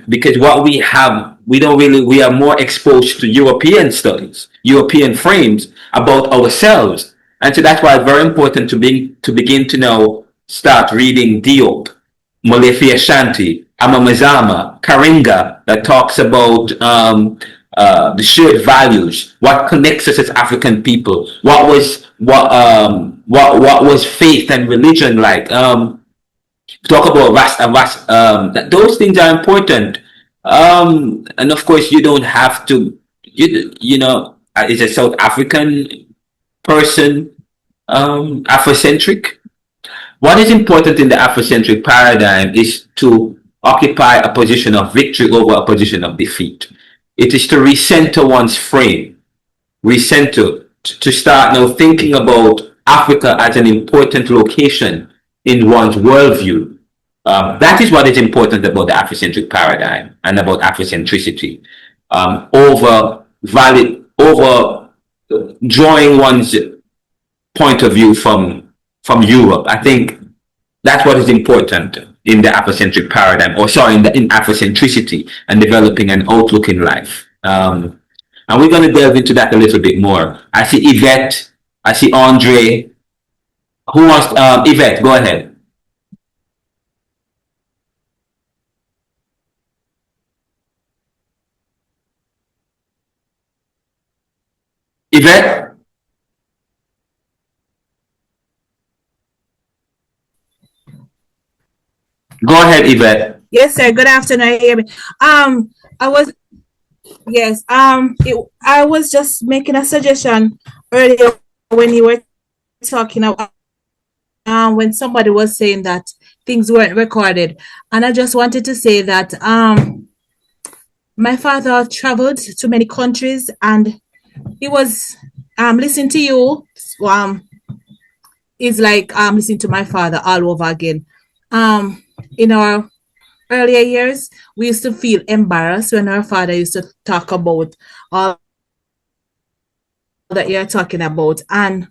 because what we have, we are more exposed to European studies, European frames about ourselves. And so that's why it's very important to begin to start reading Diop, Molefi Ashanti, Amamazama, Karinga, that talks about the shared values, what connects us as African people, what was faith and religion like. Talk about those things are important. And of course, you don't have to, is a South African person Afrocentric? What is important in the Afrocentric paradigm is to occupy a position of victory over a position of defeat. It is to recenter one's frame, to start now thinking about Africa as an important location in one's worldview. That is what is important about the Afrocentric paradigm and about Afrocentricity. Over drawing one's point of view from Europe. I think that's what is important in the Afrocentric paradigm, in Afrocentricity and developing an outlook in life. And we're going to delve into that a little bit more. I see Yvette, I see Andre. Who wants, Yvette, go ahead. Yvette? Go ahead, Yvette. Yes, sir. Good afternoon. I was just making a suggestion earlier when you were talking about when somebody was saying that things weren't recorded, and I just wanted to say that my father traveled to many countries, and he was listening to you. Is like listening to my father all over again. In our earlier years, we used to feel embarrassed when our father used to talk about all that you're talking about. And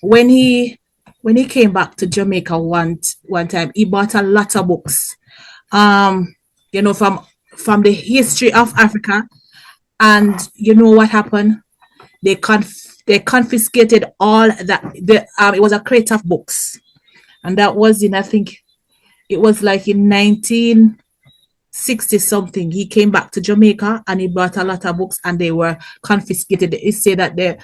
when he came back to Jamaica one time, he bought a lot of books, you know, from the history of Africa. And you know what happened? They confiscated all that. It was a crate of books, and that was I think it was like in 1960 something. He came back to Jamaica and he brought a lot of books, and they were confiscated. They say that they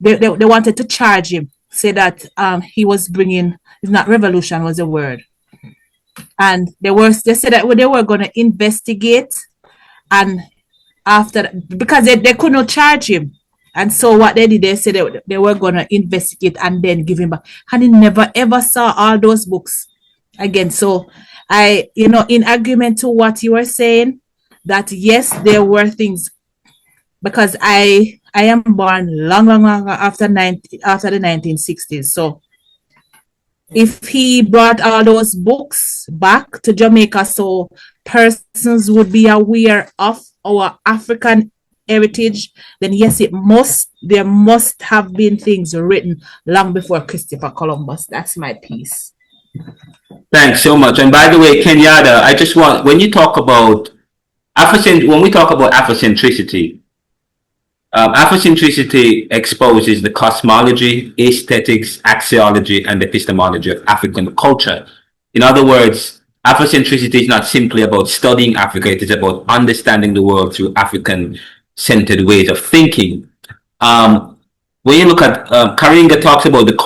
wanted to charge him, say that he was bringing, it's not revolution was the word, and they said that they were going to investigate, and after that, because they could not charge him, and so what they did, they said they were going to investigate and then give him back, and he never ever saw all those books again. So I, you know, in agreement to what you were saying, that yes, there were things, because I am born long after the 1960s. So if he brought all those books back to Jamaica, so persons would be aware of our African heritage, then yes, there must have been things written long before Christopher Columbus. That's my piece. Thanks so much. And by the way, Kenyatta, I just want, when you talk about when we talk about Afrocentricity, Afrocentricity exposes the cosmology, aesthetics, axiology, and epistemology of African culture. In other words, Afrocentricity is not simply about studying Africa, it is about understanding the world through African-centered ways of thinking. When you look at, Karinga talks about the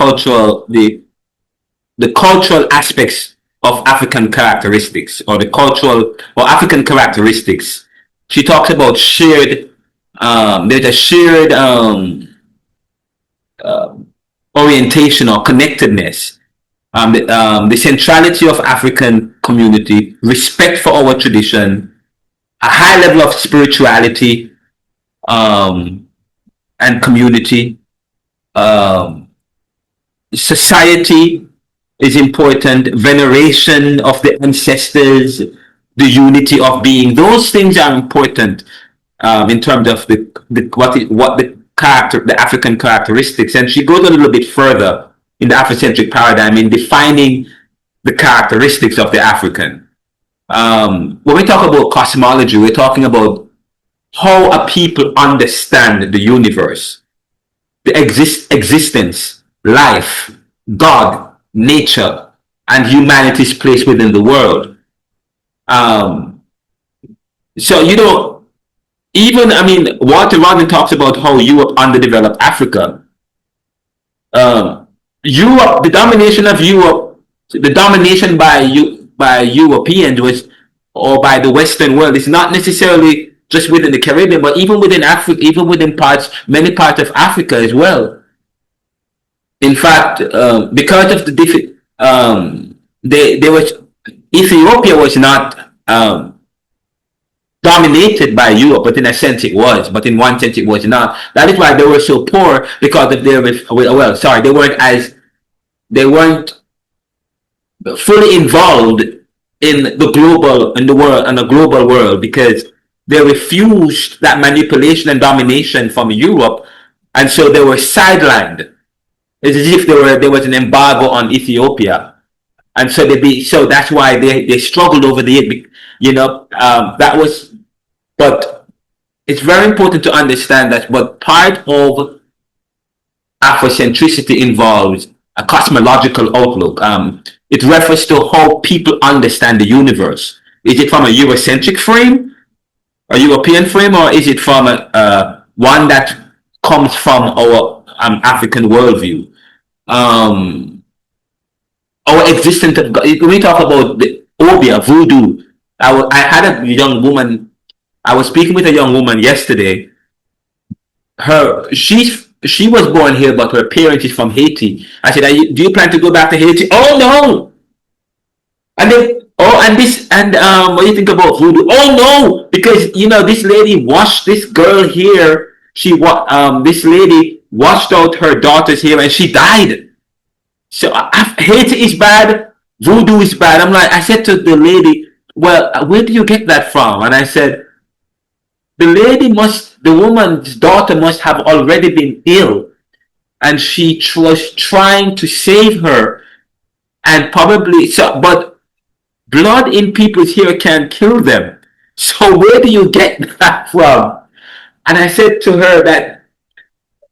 cultural aspects of African characteristics, or the cultural or African characteristics. She talks about shared, there's a shared orientation or connectedness, the centrality of African community, respect for our tradition, a high level of spirituality and community. Society is important, veneration of the ancestors, the unity of being. Those things are important in terms of the African characteristics. And she goes a little bit further in the Afrocentric paradigm in defining the characteristics of the African. When we talk about cosmology, we're talking about how a people understand the universe, the existence, life, God, nature, and humanity's place within the world. So, you know, even, I mean, Walter Rodney talks about how Europe underdeveloped Africa. Europe, the domination of Europe, the domination by Europeans was, or by the Western world, is not necessarily just within the Caribbean, but even within Africa, even within many parts of Africa as well. In fact, because of the Ethiopia was not dominated by Europe, but in a sense it was, but in one sense it was not. That is why they were so poor, because of their, they weren't fully involved in the global world, because they refused that manipulation and domination from Europe, and so they were sidelined. It's as if there was an embargo on Ethiopia, and so so that's why they struggled over the, you know, that was. But it's very important to understand that, but part of Afrocentricity involves a cosmological outlook. It refers to how people understand the universe. Is it from a Eurocentric frame, a European frame, or is it from one that comes from our African worldview? Our existence of God. When we talk about the Obia, voodoo, I had a young woman, I was speaking with a young woman yesterday. She was born here, but her parents is from Haiti. I said, do you plan to go back to Haiti? Oh no! And then, what do you think about voodoo? Oh no! Because, you know, this lady washed this girl here. This lady washed out her daughter's hair and she died. So Haiti is bad, voodoo is bad. I said to the lady, well, where do you get that from? And I said, the lady must the woman's daughter must have already been ill, and she was trying to save her, and probably so. But blood in people's hair can kill them. So where do you get that from? And I said to her that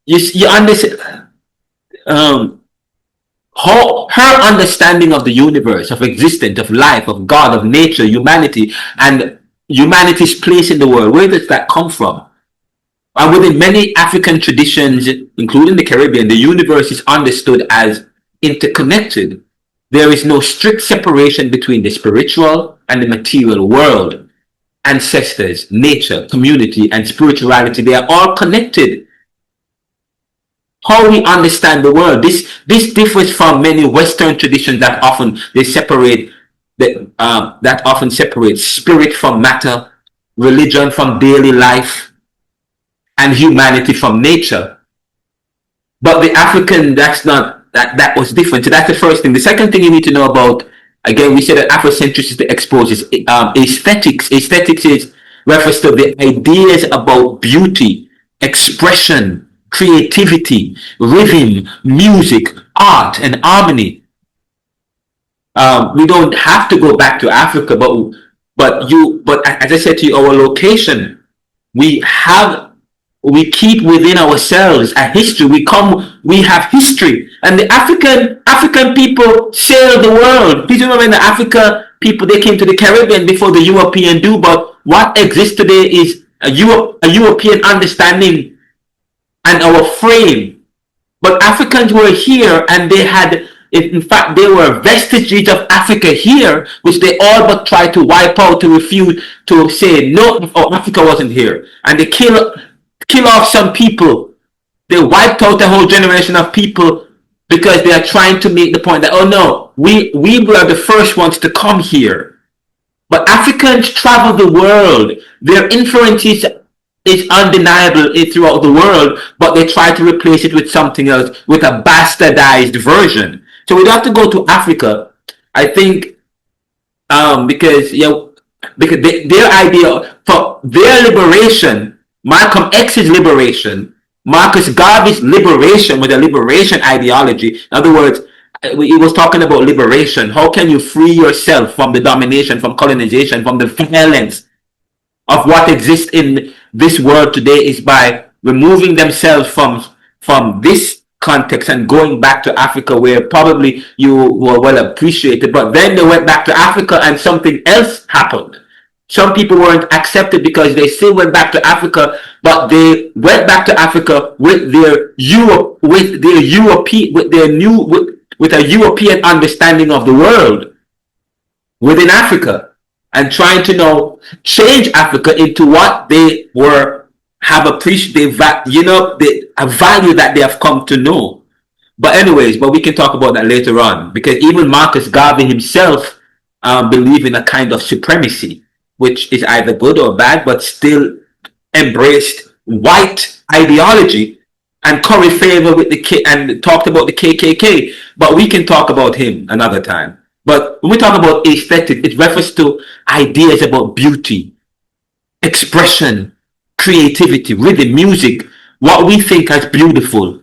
you understand. Her understanding of the universe, of existence, of life, of God, of nature, humanity, and humanity's place in the world, where does that come from? And within many African traditions, including the Caribbean, the universe is understood as interconnected. There is no strict separation between the spiritual and the material world. Ancestors, nature, community, and spirituality, they are all connected. How we understand the world, this differs from many Western traditions that often separate spirit from matter, religion from daily life, and humanity from nature. But the African, that was different. So that's the first thing. The second thing you need to know about, again, we said that Afrocentricity exposes aesthetics. Aesthetics refers to the ideas about beauty, expression, creativity, rhythm, music, art, and harmony. We don't have to go back to Africa, but as I said to you, our location, we keep within ourselves a history. We have history, and the African people sailed the world. Please remember, in the Africa people, they came to the Caribbean before the European do. But what exists today is a European understanding and our frame. But Africans were here, and they had, in fact, there were vestiges of Africa here, which they all but tried to wipe out, to refuse to say no. Oh, Africa wasn't here, and they kill off some people. They wiped out a whole generation of people because they are trying to make the point that, oh no, we were the first ones to come here. But Africans travel the world. Their influence is undeniable throughout the world, but they try to replace it with something else, with a bastardized version. So we don't have to go to Africa, I think, because their idea for their liberation, Malcolm X's liberation, Marcus Garvey's liberation, with a liberation ideology. In other words, he was talking about liberation. How can you free yourself from the domination, from colonization, from the violence of what exists in this world today, is by removing themselves from this context and going back to Africa, where probably you were well appreciated. But then they went back to Africa and something else happened. Some people weren't accepted because they still went back to Africa, but they went back to Africa with a European understanding of the world within Africa, and trying to change Africa into what they have appreciated, a value that they have come to know. But anyways, we can talk about that later on, because even Marcus Garvey himself believed in a kind of supremacy, which is either good or bad, but still embraced white ideology and curry favor with and talked about the KKK. But we can talk about him another time. But when we talk about aesthetic, it refers to ideas about beauty, expression, creativity, rhythm, music, what we think as beautiful.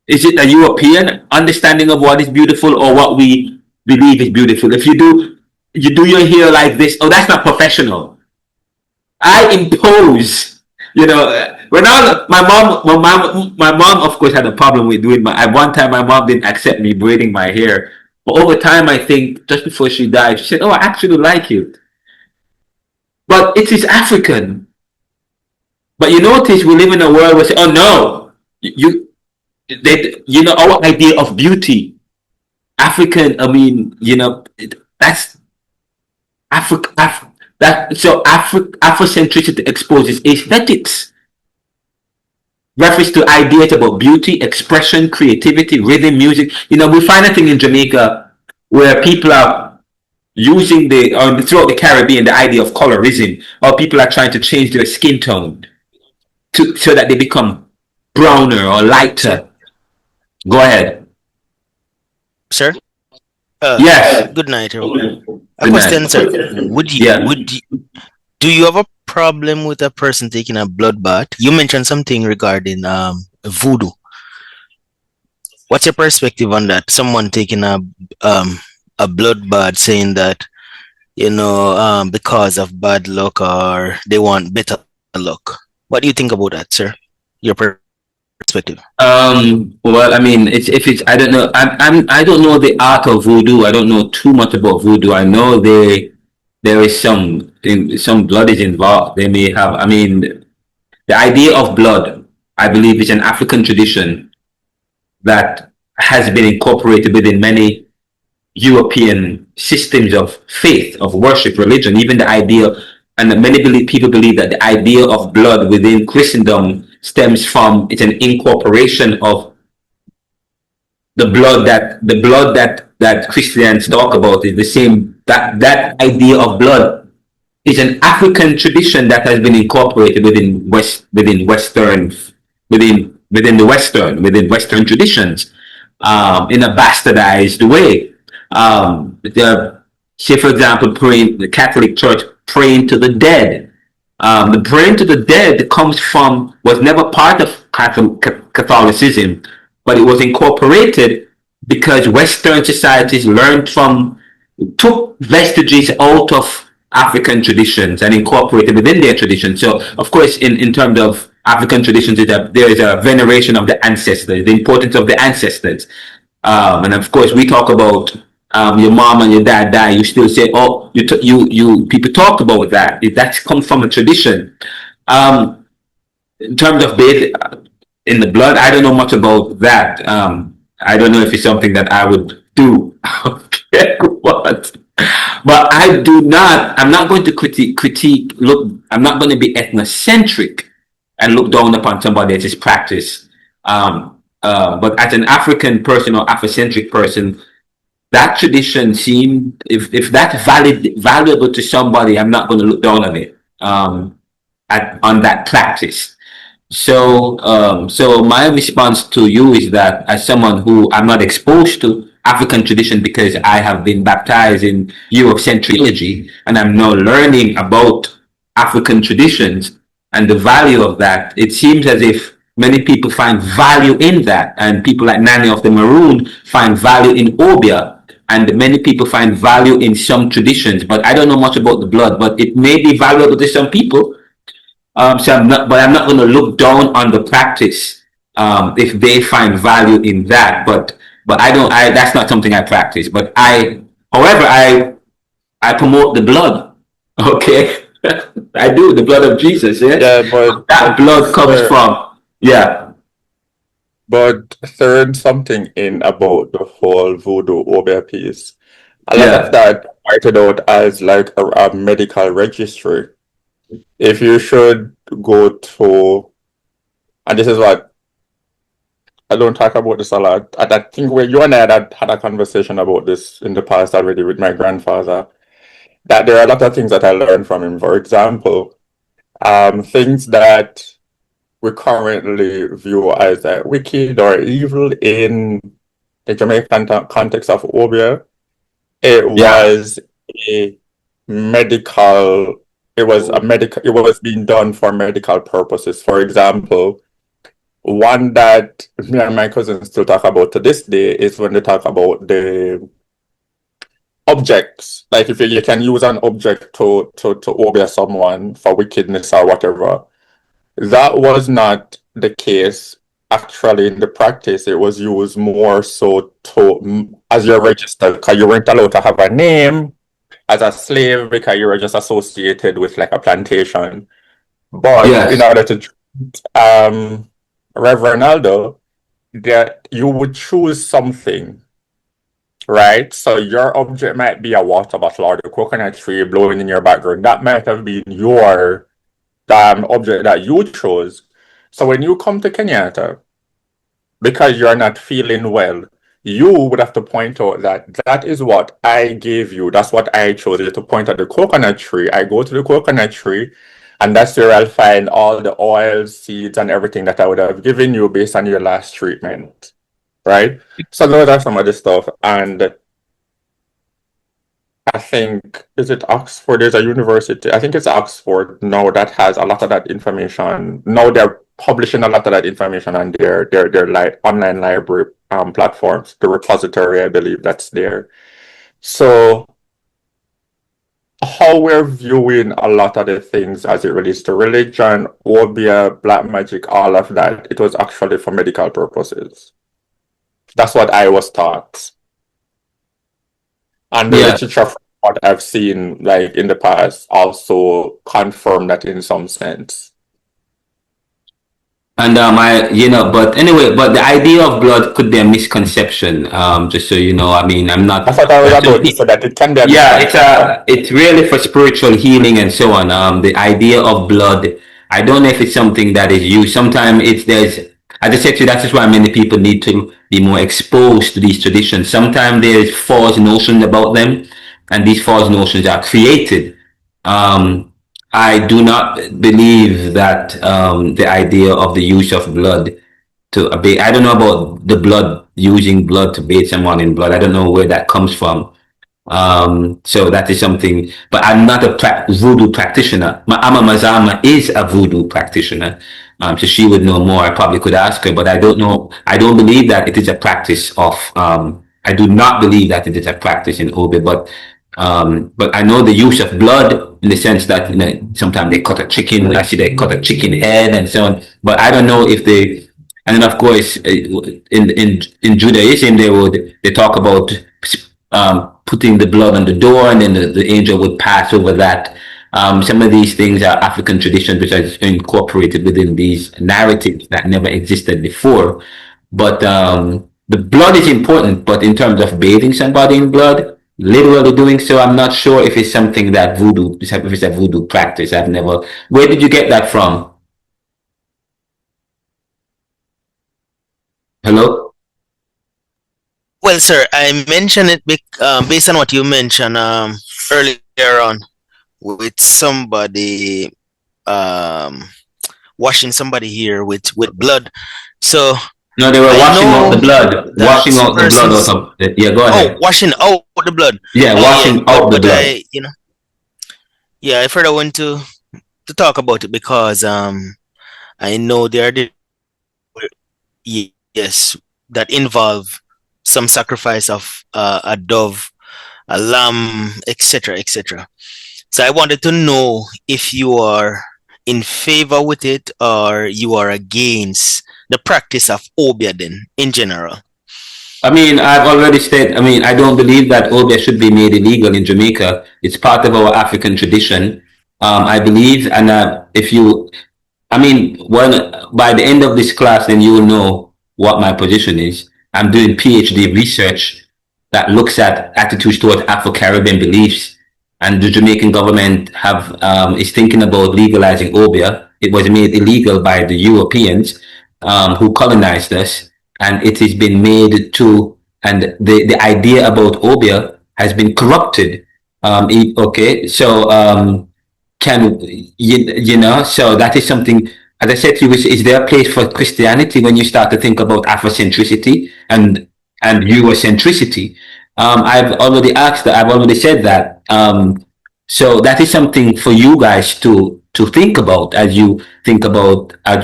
Is it a European understanding of what is beautiful, or what we believe is beautiful? If you do your hair like this, oh, that's not professional. I impose, Renaldo, my mom, of course, had a problem with doing at one time, my mom didn't accept me braiding my hair. But over time, I think, just before she died, she said, oh, I actually like it. But it is African. But you notice we live in a world where, oh no, our idea of beauty, African, that's Afrocentricity exposes aesthetics. Refers to ideas about beauty, expression, creativity, rhythm, music. We find a thing in Jamaica where people are using throughout the Caribbean, the idea of colorism, or people are trying to change their skin tone so that they become browner or lighter. Go ahead. Sir? Yes. Good night. Good A question, night. sir. do you have a problem with a person taking a blood bath? You mentioned something regarding voodoo. What's your perspective on that? Someone taking a blood bath, saying that because of bad luck or they want better luck. What do you think about that, sir? Your perspective. Well, I mean, if it's, I don't know, I don't know the art of voodoo. I don't know too much about voodoo. I know there is some blood is involved. They may have, I mean, the idea of blood, I believe, is an African tradition that has been incorporated within many European systems of faith, of worship, religion. Even the idea, and people believe that the idea of blood within Christendom stems from, it's an incorporation of the blood that Christians talk about is the same. That idea of blood is an African tradition that has been incorporated within Western traditions, in a bastardized way. Say, for example, praying the Catholic Church, praying to the dead. The praying to the dead was never part of Catholicism, but it was incorporated because Western societies took vestiges out of African traditions and incorporated within their traditions. So, of course, in terms of African traditions, there is a veneration of the ancestors, the importance of the ancestors. And of course, we talk about your mom and your dad die. You still say, "Oh, you." People talk about that. That comes from a tradition. In terms of bathing in the blood, I don't know much about that. I don't know if it's something that I would do. Okay, but I do not. I'm not going to critique. Look, I'm not going to be ethnocentric and look down upon somebody else's practice. But as an African person or Afrocentric person, that tradition seemed, if that's valuable to somebody, I'm not going to look down on it, on that practice. So my response to you is that, as someone who I'm not exposed to African tradition because I have been baptized in Eurocentric theology, and I'm now learning about African traditions and the value of that, it seems as if many people find value in that, and people like Nani of the Maroon find value in Obia, and many people find value in some traditions. But I don't know much about the blood, but it may be valuable to some people. So I'm not going to look down on the practice if they find value in that. But that's not something I practice. But however, I promote the blood. Okay, I do, the blood of Jesus. Yeah, but that blood comes from. Yeah. But throwing something in about the whole voodoo Obia piece, a lot of that started out as like a medical registry. If you should go to, and this is what, I don't talk about this a lot. I think where you and I had a conversation about this in the past already with my grandfather, that there are a lot of things that I learned from him. For example, things that we currently view as wicked or evil in the Jamaican context of Obia, it was being done for medical purposes. For example, one that me and my cousins still talk about to this day is when they talk about the objects. Like if you can use an object to Obia someone for wickedness or whatever. That was not the case actually in the practice. It was used more so as you're registered, because you weren't allowed to have a name as a slave because you were just associated with like a plantation. But in order to Reverend Renaldo, that you would choose something, right? So your object might be a water bottle or the coconut tree blowing in your background. That might have been your object that you chose. So when you come to Kenyatta, because you're not feeling well, you would have to point out that is what I gave you. That's what I chose. You have to point at the coconut tree. I go to the coconut tree, and that's where I'll find all the oils, seeds, and everything that I would have given you based on your last treatment, right? So those are some of the stuff. And I think, is it Oxford? There's a university, I think it's Oxford now, that has a lot of that information. Now they're publishing a lot of that information on their online library platforms, the repository, I believe that's there. So how we're viewing a lot of the things as it relates to religion, Obia, black magic, all of that, it was actually for medical purposes. That's what I was taught. And the Yeah. literature from what I've seen like in the past also confirm that in some sense. And but anyway, but the idea of blood could be a misconception. Just so you know, I mean, I'm not. I thought I was about to say that it can be a Yeah, it's really for spiritual healing and so on. The idea of blood, I don't know if it's something that is used. Sometimes there's, as I said to you, that's just why many people need to be more exposed to these traditions. Sometimes there's false notions about them, and these false notions are created. I do not believe that the idea of the use of blood to abate. I don't know about the blood, using blood to bathe someone in blood. I don't know where that comes from. So that is something, but I'm not a voodoo practitioner. My Ama Mazama is a voodoo practitioner. So she would know more. I probably could ask her, but I don't know. I don't believe that it is a practice of, I do not believe that it is a practice in Obi, but I know the use of blood in the sense that, sometimes they cut a chicken, I see they cut a chicken head and so on, but I don't know if they, and then of course, in Judaism, they talk about, putting the blood on the door, and then the angel would pass over that. Some of these things are African traditions which are incorporated within these narratives that never existed before. But the blood is important, but in terms of bathing somebody in blood, literally doing so, I'm not sure if it's something that if it's a voodoo practice. I've never. Where did you get that from? Hello? Well, sir, I mentioned it based on what you mentioned earlier on with somebody washing somebody here with blood. So No, they were washing out the blood. Washing out the blood out of it. Yeah, go ahead. Oh, washing out the blood. Yeah, washing out the blood. I further want to talk about it because I know there are yes that involve some sacrifice of a dove, a lamb, etc., etc. So I wanted to know if you are in favor with it or you are against the practice of obia then in general. I mean, I've already said, I don't believe that obia should be made illegal in Jamaica. It's part of our African tradition. I believe, and by the end of this class, then you will know what my position is. I'm doing PhD research that looks at attitudes towards Afro-Caribbean beliefs, and the Jamaican government is thinking about legalizing obia. It was made illegal by the Europeans who colonized us, and it has been made to, and the idea about obia has been corrupted. Okay, so so that is something. As I said to you, is there a place for Christianity when you start to think about Afrocentricity and Eurocentricity? I've already asked that. I've already said that. So that is something for you guys to think about as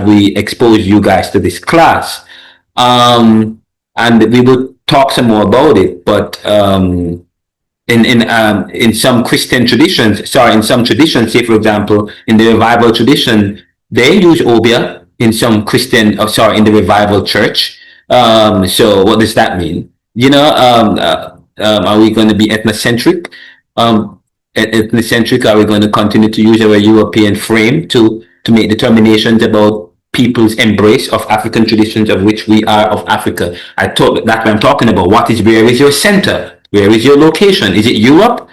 we expose you guys to this class. And we will talk some more about it. But in some Christian traditions, in some traditions, say for example, in the revival tradition, they use obia in some Christian, in the revival church. So what does that mean? Are we going to be ethnocentric? Ethnocentric? Are we going to continue to use our European frame to make determinations about people's embrace of African traditions, of which we are of Africa? That's what I'm talking about. Where is your center? Where is your location? Is it Europe?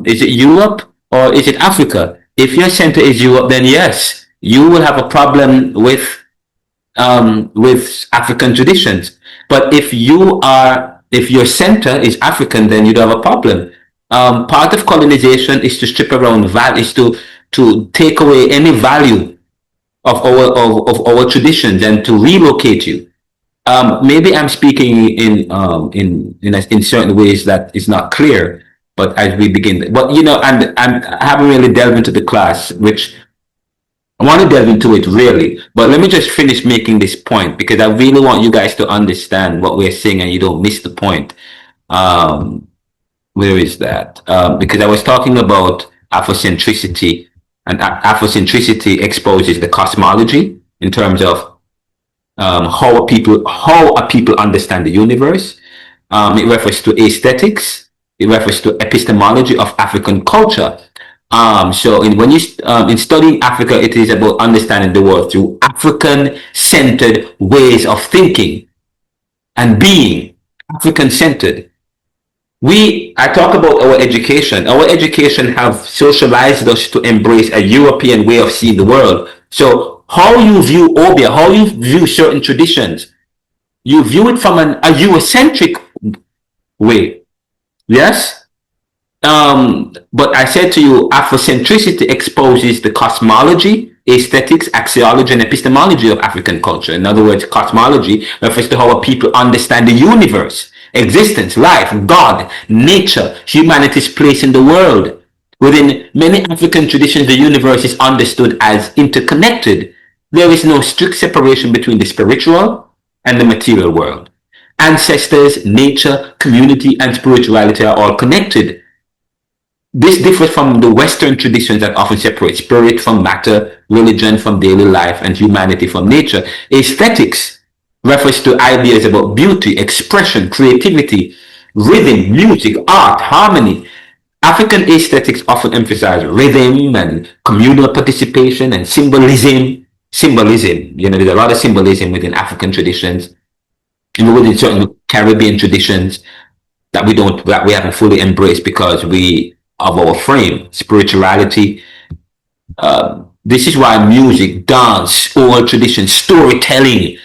Is it Europe or is it Africa? If your center is Europe, then yes, you will have a problem with African traditions. But if your center is African, then you'd have a problem. Part of colonization is to strip around is to take away any value of our traditions and to relocate you. Maybe I'm speaking in certain ways that is not clear. But as we begin, but and I haven't really delved into the class, which I want to delve into it really. But let me just finish making this point because I really want you guys to understand what we're saying and you don't miss the point. Where is that? Because I was talking about Afrocentricity, and Afrocentricity exposes the cosmology in terms of how a people understand the universe. It refers to aesthetics. It refers to epistemology of African culture. So when you in studying Africa, it is about understanding the world through African-centered ways of thinking and being. African-centered. I talk about our education. Our education have socialized us to embrace a European way of seeing the world. So how you view Obia, how you view certain traditions, you view it from a Eurocentric way. Yes? But I said to you, Afrocentricity exposes the cosmology, aesthetics, axiology, and epistemology of African culture. In other words, cosmology refers to how people understand the universe, existence, life, God, nature, humanity's place in the world. Within many African traditions, the universe is understood as interconnected. There is no strict separation between the spiritual and the material world. Ancestors, nature, community, and spirituality are all connected. This differs from the Western traditions that often separate spirit from matter, religion from daily life, and humanity from nature. Aesthetics refers to ideas about beauty, expression, creativity, rhythm, music, art, harmony. African aesthetics often emphasize rhythm and communal participation and symbolism. There's a lot of symbolism within African traditions, even within certain Caribbean traditions that we haven't fully embraced because of our frame, spirituality. This is why music, dance, oral traditions, storytelling,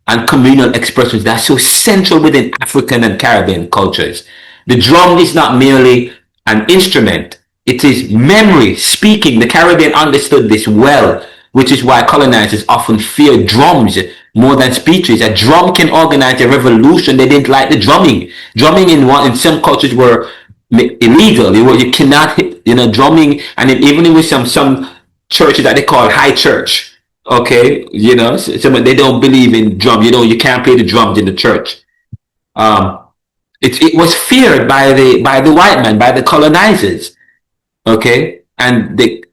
and communal expressions that are so central within African and Caribbean cultures. The drum is not merely an instrument, it is memory, speaking. The Caribbean understood this well, which is why colonizers often fear drums more than speeches. A drum can organize a revolution. They didn't like the drumming. Drumming in some cultures were illegal. You cannot hit, drumming, and even with some churches that they call high church. Okay, they don't believe in drum. You can't play the drums in the church. It was feared by the white man, by the colonizers. Okay, and the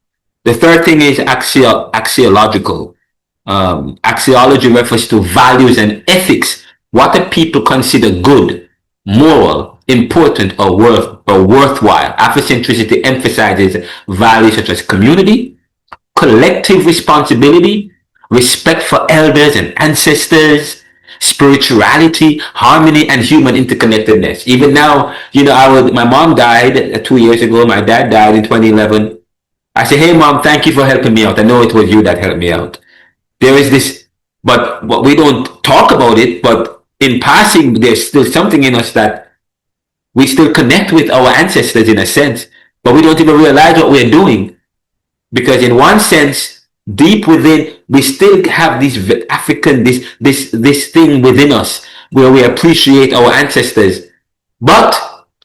third thing is axiological. Axiology refers to values and ethics. What a people consider good, moral, important, or worthwhile. Afrocentricity emphasizes values such as community, collective responsibility, respect for elders and ancestors, spirituality, harmony, and human interconnectedness. Even now, my mom died 2 years ago. My dad died in 2011. I say, hey, Mom, thank you for helping me out. I know it was you that helped me out. There is this, but we don't talk about it, but in passing, there's still something in us that we still connect with our ancestors in a sense, but we don't even realize what we're doing. Because in one sense, deep within, we still have this African, this thing within us where we appreciate our ancestors. But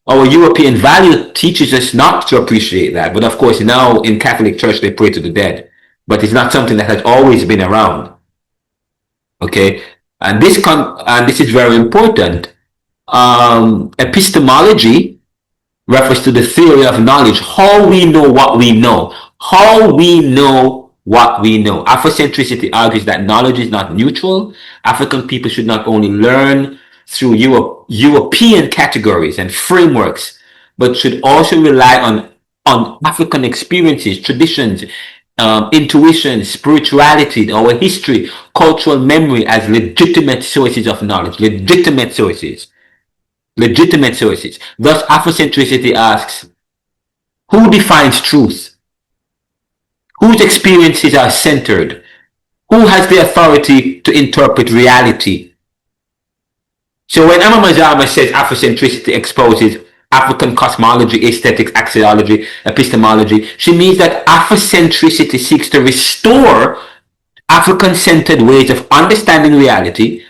our European value teaches us not to appreciate that. But of course, now in Catholic Church, they pray to the dead. But it's not something that has always been around. Okay? And this is very important. Epistemology refers to the theory of knowledge, how we know what we know. How we know what we know. Afrocentricity argues that knowledge is not neutral. African people should not only learn through European categories and frameworks, but should also rely on African experiences, traditions, intuition, spirituality, our history, cultural memory as legitimate sources of knowledge, legitimate sources. Thus, Afrocentricity asks, who defines truth? Whose experiences are centered? Who has the authority to interpret reality? So when Amma Mazama says Afrocentricity exposes African cosmology, aesthetics, axiology, epistemology, she means that Afrocentricity seeks to restore African-centered ways of understanding reality,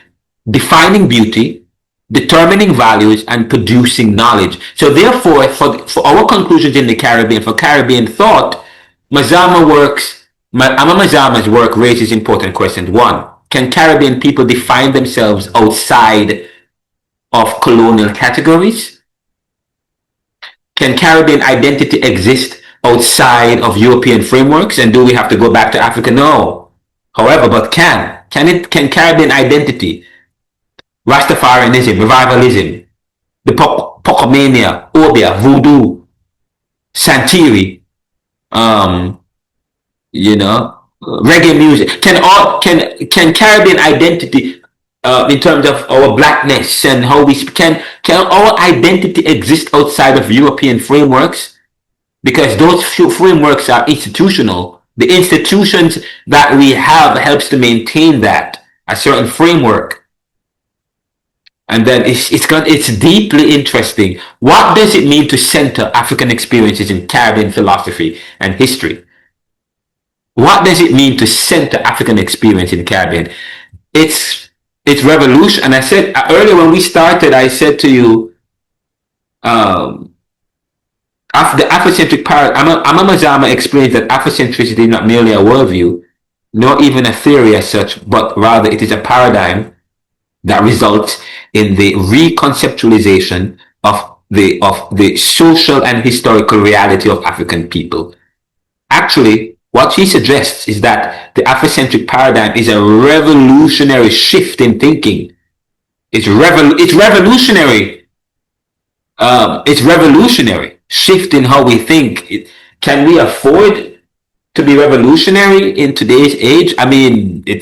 defining beauty, determining values, and producing knowledge. So therefore, for our conclusions in the Caribbean, for Caribbean thought, Mazama's work raises important questions. One, can Caribbean people define themselves outside of colonial categories? Can Caribbean identity exist outside of European frameworks? And do we have to go back to Africa? No. However, but can Caribbean identity, Rastafarianism, revivalism, the Pocomania, Obia, Voodoo, Santiri, reggae music, can Caribbean identity, in terms of our blackness and how we can our identity exist outside of European frameworks? Because those frameworks are institutional. The institutions that we have helps to maintain that, a certain framework. And then it's deeply interesting. What does it mean to center African experiences in Caribbean philosophy and history? What does it mean to center African experience in Caribbean? It's revolution. And I said earlier when we started, I said to you, the Afrocentric paradigm, Amamazama explains that Afrocentricity is not merely a worldview, nor even a theory as such, but rather it is a paradigm that results in the reconceptualization of the social and historical reality of African people. Actually, what she suggests is that the Afrocentric paradigm is a revolutionary shift in thinking. It's revolutionary. It's revolutionary shift in how we think. Can we afford to be revolutionary in today's age? I mean, then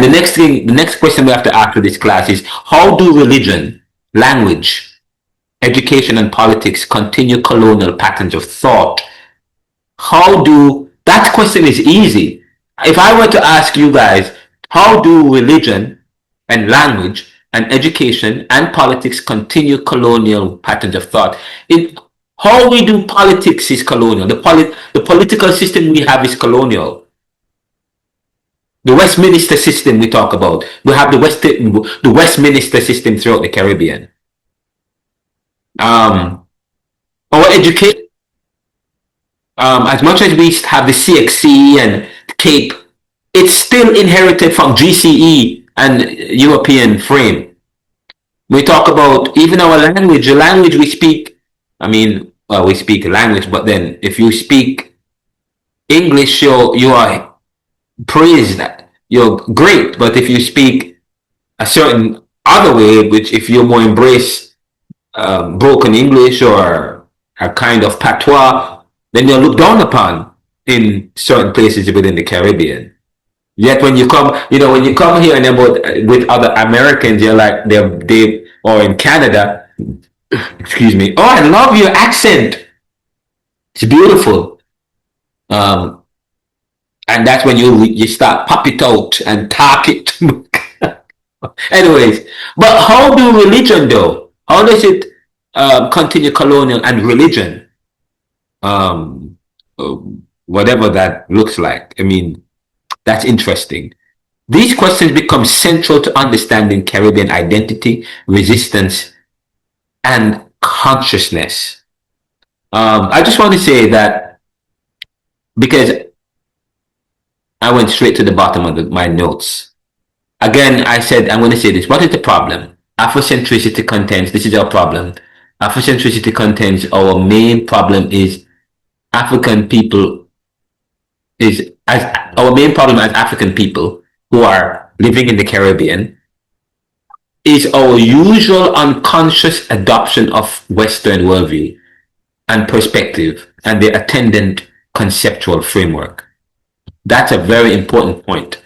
the next question we have to ask for this class is, how do religion, language, education, and politics continue colonial patterns of thought? That question is easy. If I were to ask you guys, how do religion and language and education and politics continue colonial patterns of thought? How we do politics is colonial. The political system we have is colonial. The Westminster system we talk about. We have the Westminster system throughout the Caribbean. Our education, as much as we have the CXC and CAPE, it's still inherited from GCE and European frame. We talk about even our language, the language we speak. We speak a language, but then if you speak English, you are praised, that you're great. But if you speak a certain other way, which if you more embrace broken English or a kind of patois, then you're looked down upon in certain places within the Caribbean. Yet when you come here and with other Americans, you're like they or in Canada, excuse me, oh, I love your accent, it's beautiful. And that's when you start pop it out and talk it. Anyways, but how do religion though? How does it continue colonial and religion? Whatever that looks like. I mean, that's interesting. These questions become central to understanding Caribbean identity, resistance, and consciousness. I just want to say that because I went straight to the bottom of my notes. Again, I said, I'm going to say this. What is the problem? Afrocentricity contends, this is our problem. Afrocentricity contends our main problem is African people our main problem as African people who are living in the Caribbean is our usual unconscious adoption of Western worldview and perspective and the attendant conceptual framework. That's a very important point.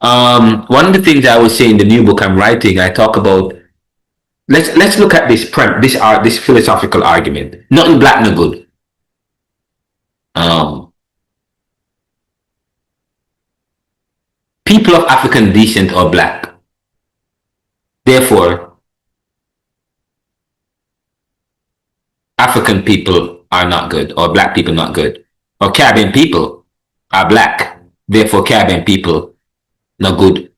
One of the things I was saying in the new book I'm writing, I talk about, let's look at this philosophical argument. Nothing black, no good. People of African descent are black. Therefore, African people are not good, or black people not good. Or Caribbean people are black. Therefore, Caribbean people not good.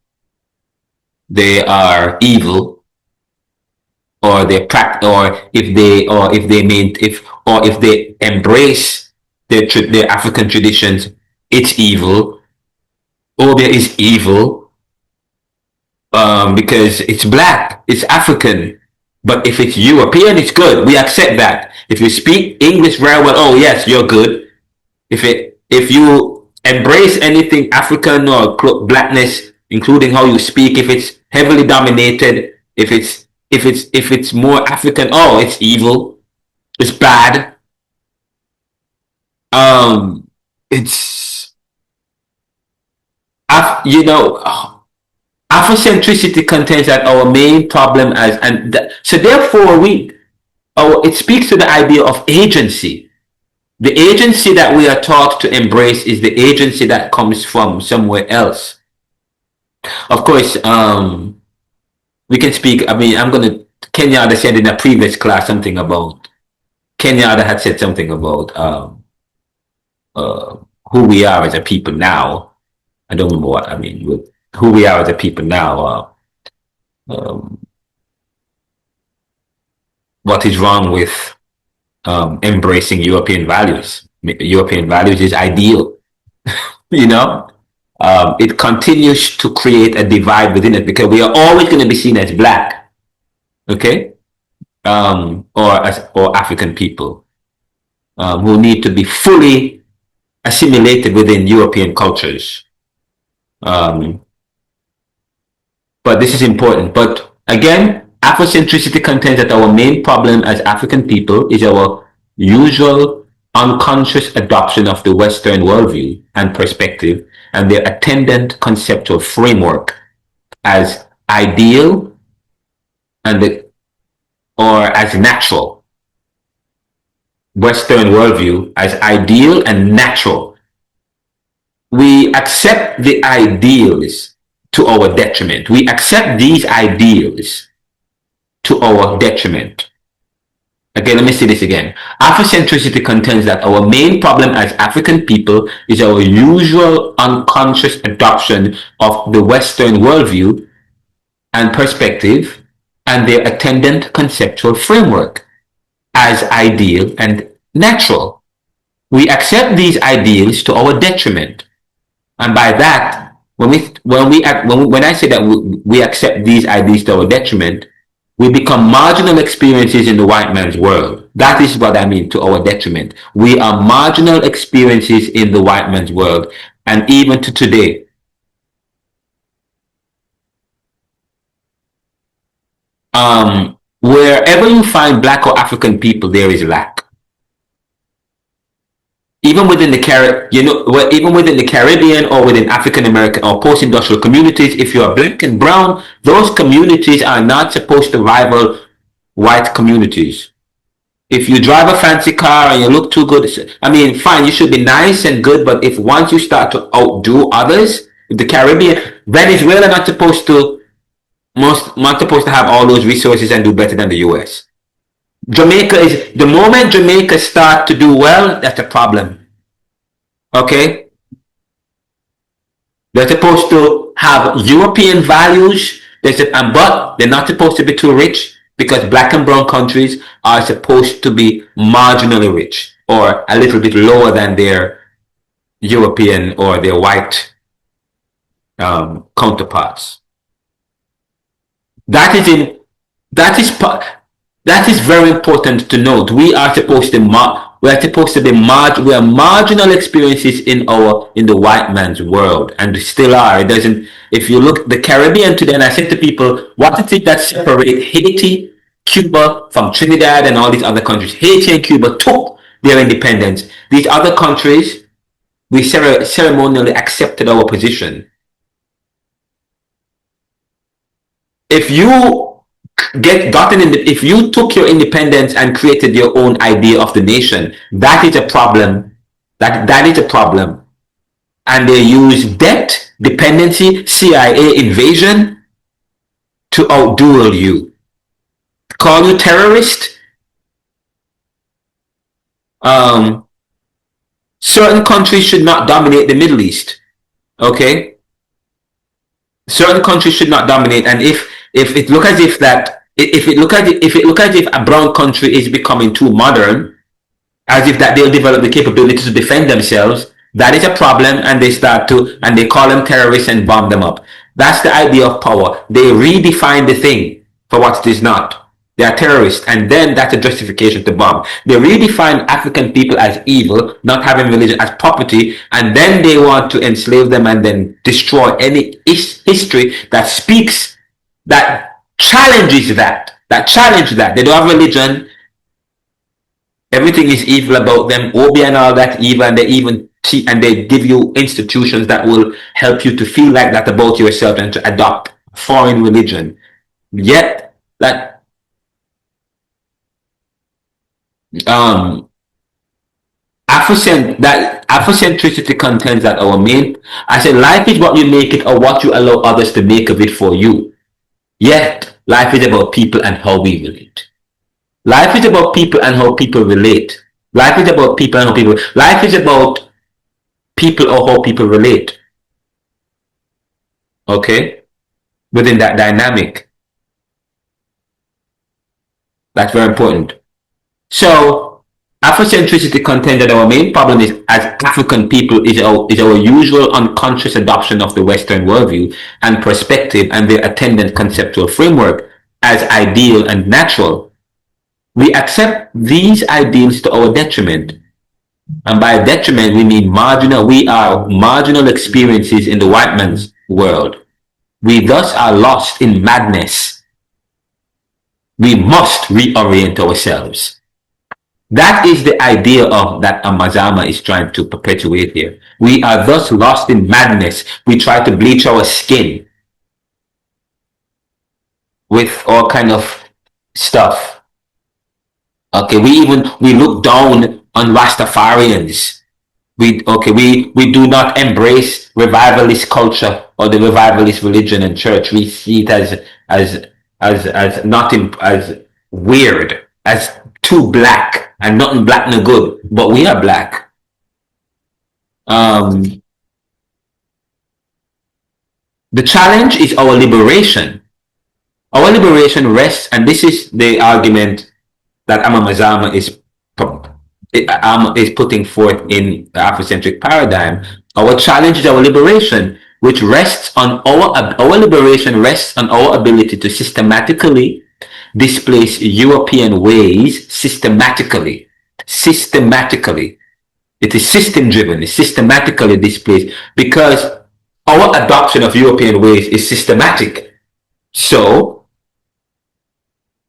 they are evil, or if they embrace their African traditions, it's evil. Obia is evil, because it's black, it's African. But if it's European, it's good. We accept that. If you speak English very well, oh yes, you're good. If you embrace anything African or blackness, including how you speak, if it's heavily dominated, if it's more African, oh, it's evil, it's bad. It's you know, Afrocentricity contends that our main problem so therefore it speaks to the idea of agency. The agency that we are taught to embrace is the agency that comes from somewhere else. Of course, we can speak. I mean, Kenyatta said in a previous class something about. Kenyatta had said something about who we are as a people now. I don't remember what I mean with who we are as a people now. What is wrong with embracing European values? European values is ideal, you know. It continues to create a divide within it because we are always going to be seen as black, okay, or African people who need to be fully assimilated within European cultures. But this is important. But again, Afrocentricity contends that our main problem as African people is our usual unconscious adoption of the Western worldview and perspective and their attendant conceptual framework as ideal or as natural. Western worldview as ideal and natural. We accept the ideals to our detriment. We accept these ideals to our detriment. Again, let me say this again. Afrocentricity contends that our main problem as African people is our usual unconscious adoption of the Western worldview and perspective and their attendant conceptual framework as ideal and natural. We accept these ideals to our detriment. And by that, when I say that we accept these ideas to our detriment, we become marginal experiences in the white man's world. That is what I mean, to our detriment. We are marginal experiences in the white man's world, and even to today. Wherever you find black or African people, there is lack. Even within the Caribbean or within African American or post-industrial communities, if you are black and brown, those communities are not supposed to rival white communities. If you drive a fancy car and you look too good, I mean, fine, you should be nice and good, but if once you start to outdo others, the Caribbean, Venezuela not supposed to have all those resources and do better than the US. The moment Jamaica start to do well, that's a problem. Okay? They're supposed to have European values, but they're not supposed to be too rich because black and brown countries are supposed to be marginally rich or a little bit lower than their European or their white counterparts. That is very important to note. We are marginal experiences in the white man's world, and we still are. It doesn't. If you look the Caribbean today, and I said to people, what is it that separates Haiti, Cuba from Trinidad and all these other countries? Haiti and Cuba took their independence. These other countries, we ceremonially accepted our position. If you took your independence and created your own idea of the nation, that is a problem. That is a problem. And they use debt, dependency, CIA invasion to outduel you. Call you terrorist. Certain countries should not dominate the Middle East. Okay? certain countries should not dominate. And if it look as if that if it look as if a brown country is becoming too modern, as if that they'll develop the capability to defend themselves, that is a problem, and they call them terrorists and bomb them up. That's the idea of power. They redefine the thing for what it is not. They are terrorists, and then that's a justification to bomb. They redefine African people as evil, not having religion, as property, and then they want to enslave them and then destroy any history that speaks, that challenges that challenge that. They don't have religion. Everything is evil about them. Obi and all that evil, and they give you institutions that will help you to feel like that about yourself and to adopt foreign religion. Yet that Afrocentricity contends that our main, I said, life is what you make it or what you allow others to make of it for you. Yet life is about people and how we relate. Life is about people and how people relate. Life is about people and how people. Life is about people or how people relate. Okay, within that dynamic, that's very important. So, Afrocentricity contends that our main problem is, as African people, is our usual unconscious adoption of the Western worldview and perspective and their attendant conceptual framework as ideal and natural. We accept these ideals to our detriment. And by detriment, we mean marginal. We are marginal experiences in the white man's world. We thus are lost in madness. We must reorient ourselves. That is the idea of that Amazama is trying to perpetuate here. We are thus lost in madness. We try to bleach our skin with all kind of stuff. Okay, we look down on Rastafarians. We do not embrace revivalist culture or the revivalist religion and church. We see it as weird, as too black, and nothing black no good. But we are black. The challenge is our liberation. Our liberation rests, and this is the argument that Amamazama is putting forth in the Afrocentric paradigm. Our challenge is our liberation, which rests on our liberation rests on our ability to systematically displace European ways systematically. It is system driven, it's systematically displaced because our adoption of European ways is systematic. So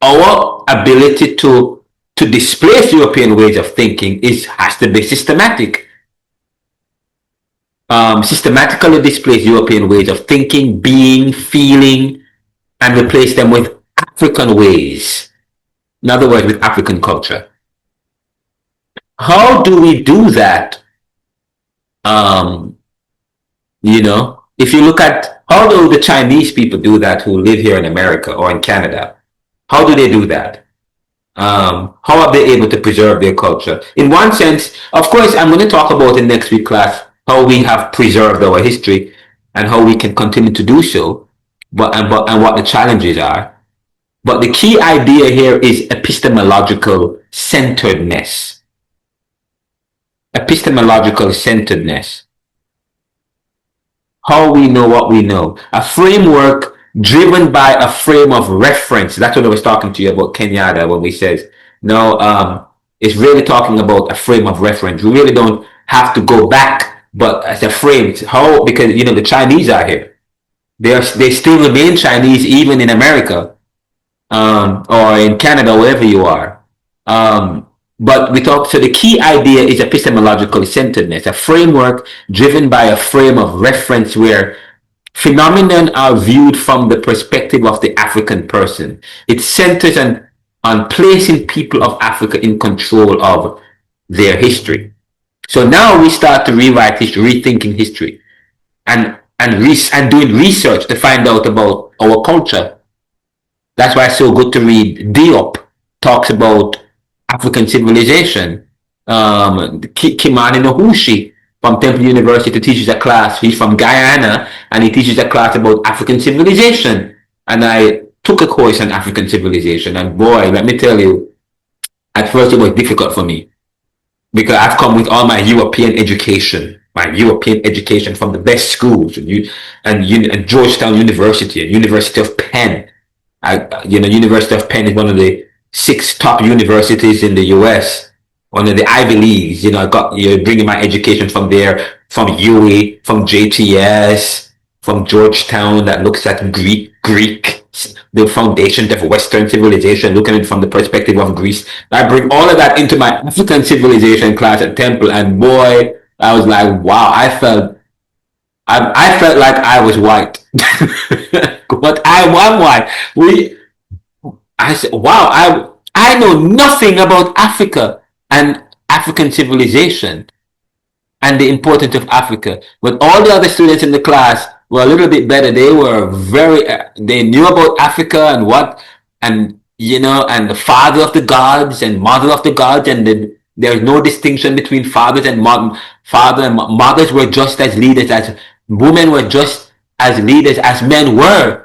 our ability to displace European ways of thinking has to be systematic. Systematically displace European ways of thinking, being, feeling, and replace them with African ways. In other words, with African culture. How do we do that? If you look at how do the Chinese people do that who live here in America or in Canada? How do they do that? How are they able to preserve their culture? In one sense, of course, I'm going to talk about in next week class how we have preserved our history and how we can continue to do so, and what the challenges are. But the key idea here is epistemological centeredness. Epistemological centeredness. How we know what we know. A framework driven by a frame of reference. That's what I was talking to you about Kenyatta when we says, no, it's really talking about a frame of reference. We really don't have to go back, but as a frame. How? Because, the Chinese are here. They still remain Chinese even in America. Or in Canada, wherever you are. But so the key idea is epistemological centeredness, a framework driven by a frame of reference where phenomenon are viewed from the perspective of the African person. It centers on placing people of Africa in control of their history. So now we start to rewrite history, rethinking history, and doing research to find out about our culture. That's why it's so good to read Diop talks about African civilization, Kimani Nohushi from Temple University teaches a class. He's from Guyana, and he teaches a class about African civilization. And I took a course on African civilization, and boy, let me tell you, at first it was difficult for me because I've come with all my European education from the best schools, and Georgetown University and University of Penn. University of Penn is one of the 6 top universities in the U.S., one of the Ivy Leagues. You're bringing my education from there, from UWI, from JTS, from Georgetown that looks at Greek, the foundations of Western civilization, looking at it from the perspective of Greece. I bring all of that into my African civilization class at Temple, and boy, I was like, wow, I felt like I was white. But I'm white. I said, wow, I know nothing about Africa and African civilization and the importance of Africa. But all the other students in the class were a little bit better. They were they knew about Africa and and the father of the gods and mother of the gods, and there's no distinction between fathers and mothers were just as leaders as women were just as leaders as men were.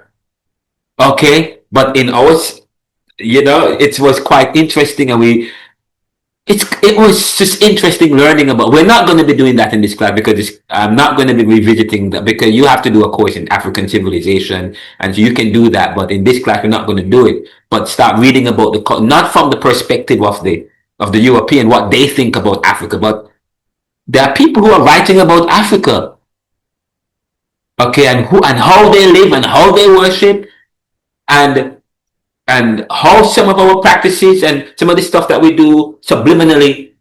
Okay, but in ours, it was quite interesting, and it was just interesting learning about. We're not going to be doing that in this class because I'm not going to be revisiting that, because you have to do a course in African civilization, and so you can do that. But in this class, we're not going to do it. But start reading about not from the perspective of the European, what they think about Africa, but there are people who are writing about Africa. Okay, and how they live and how they worship, and how some of our practices and some of the stuff that we do subliminally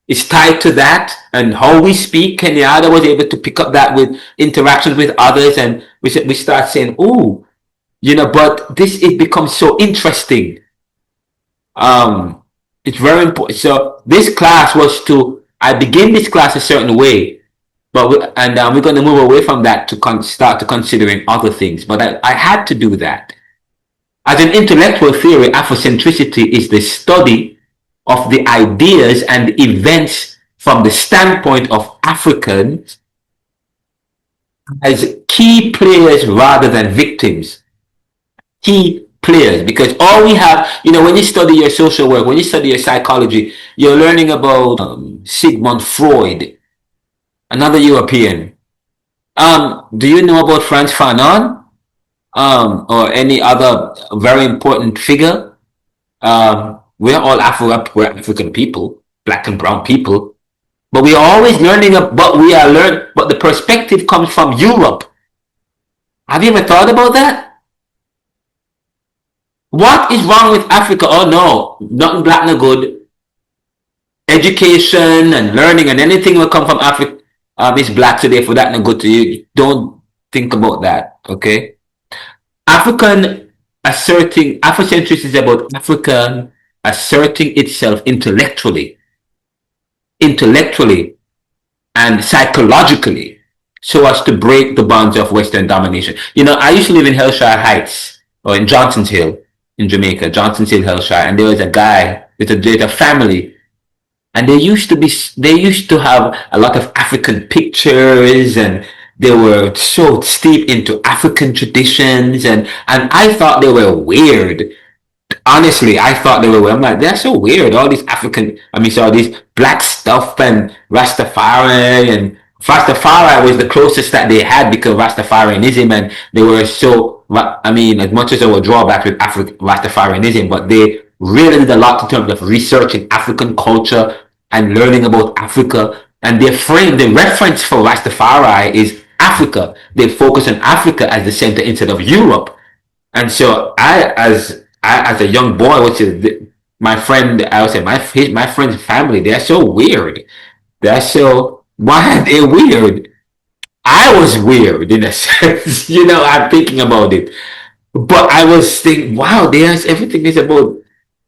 is tied to that, and how we speak. Kenyatta was able to pick up that with interactions with others, and we start saying, "Ooh, but it becomes so interesting." It's very important. So this class I begin this class a certain way, but we're going to move away from that to start to considering other things. But I had to do that. As an intellectual theory, Afrocentricity is the study of the ideas and events from the standpoint of Africans as key players rather than victims. Key players, because all we have, when you study your social work, when you study your psychology, you're learning about Sigmund Freud, another European. Do you know about Frantz Fanon? Or any other very important figure? We're all we're African people, black and brown people, but we are always learning. But the perspective comes from Europe. Have you ever thought about that? What is wrong with Africa? Oh no, nothing black no good. Education and learning and anything will come from Africa. It's black, so therefore that no good to you. Don't think about that, okay? Afrocentrism is about Africa asserting itself intellectually and psychologically, so as to break the bonds of Western domination. I used to live in Hillshire Heights, or in Johnson's Hill in Jamaica, Johnson's Hill, Hillshire, and there was a guy with a family, and they used to have a lot of African pictures, and they were so steep into African traditions, and I thought they were weird. Honestly, I thought they were weird. I'm like, they're so weird. All these these black stuff and Rastafari was the closest that they had, because Rastafarianism, and they were so, as much as there were drawbacks with Rastafarianism, but they really did a lot in terms of researching African culture and learning about Africa. And the reference for Rastafari is Africa. They focus on Africa as the center instead of Europe. And so as a young boy, which is my friend, I would say my friend's family, they're so weird. Why are they weird? I was weird in a sense, I'm thinking about it. But I was thinking, wow, everything is about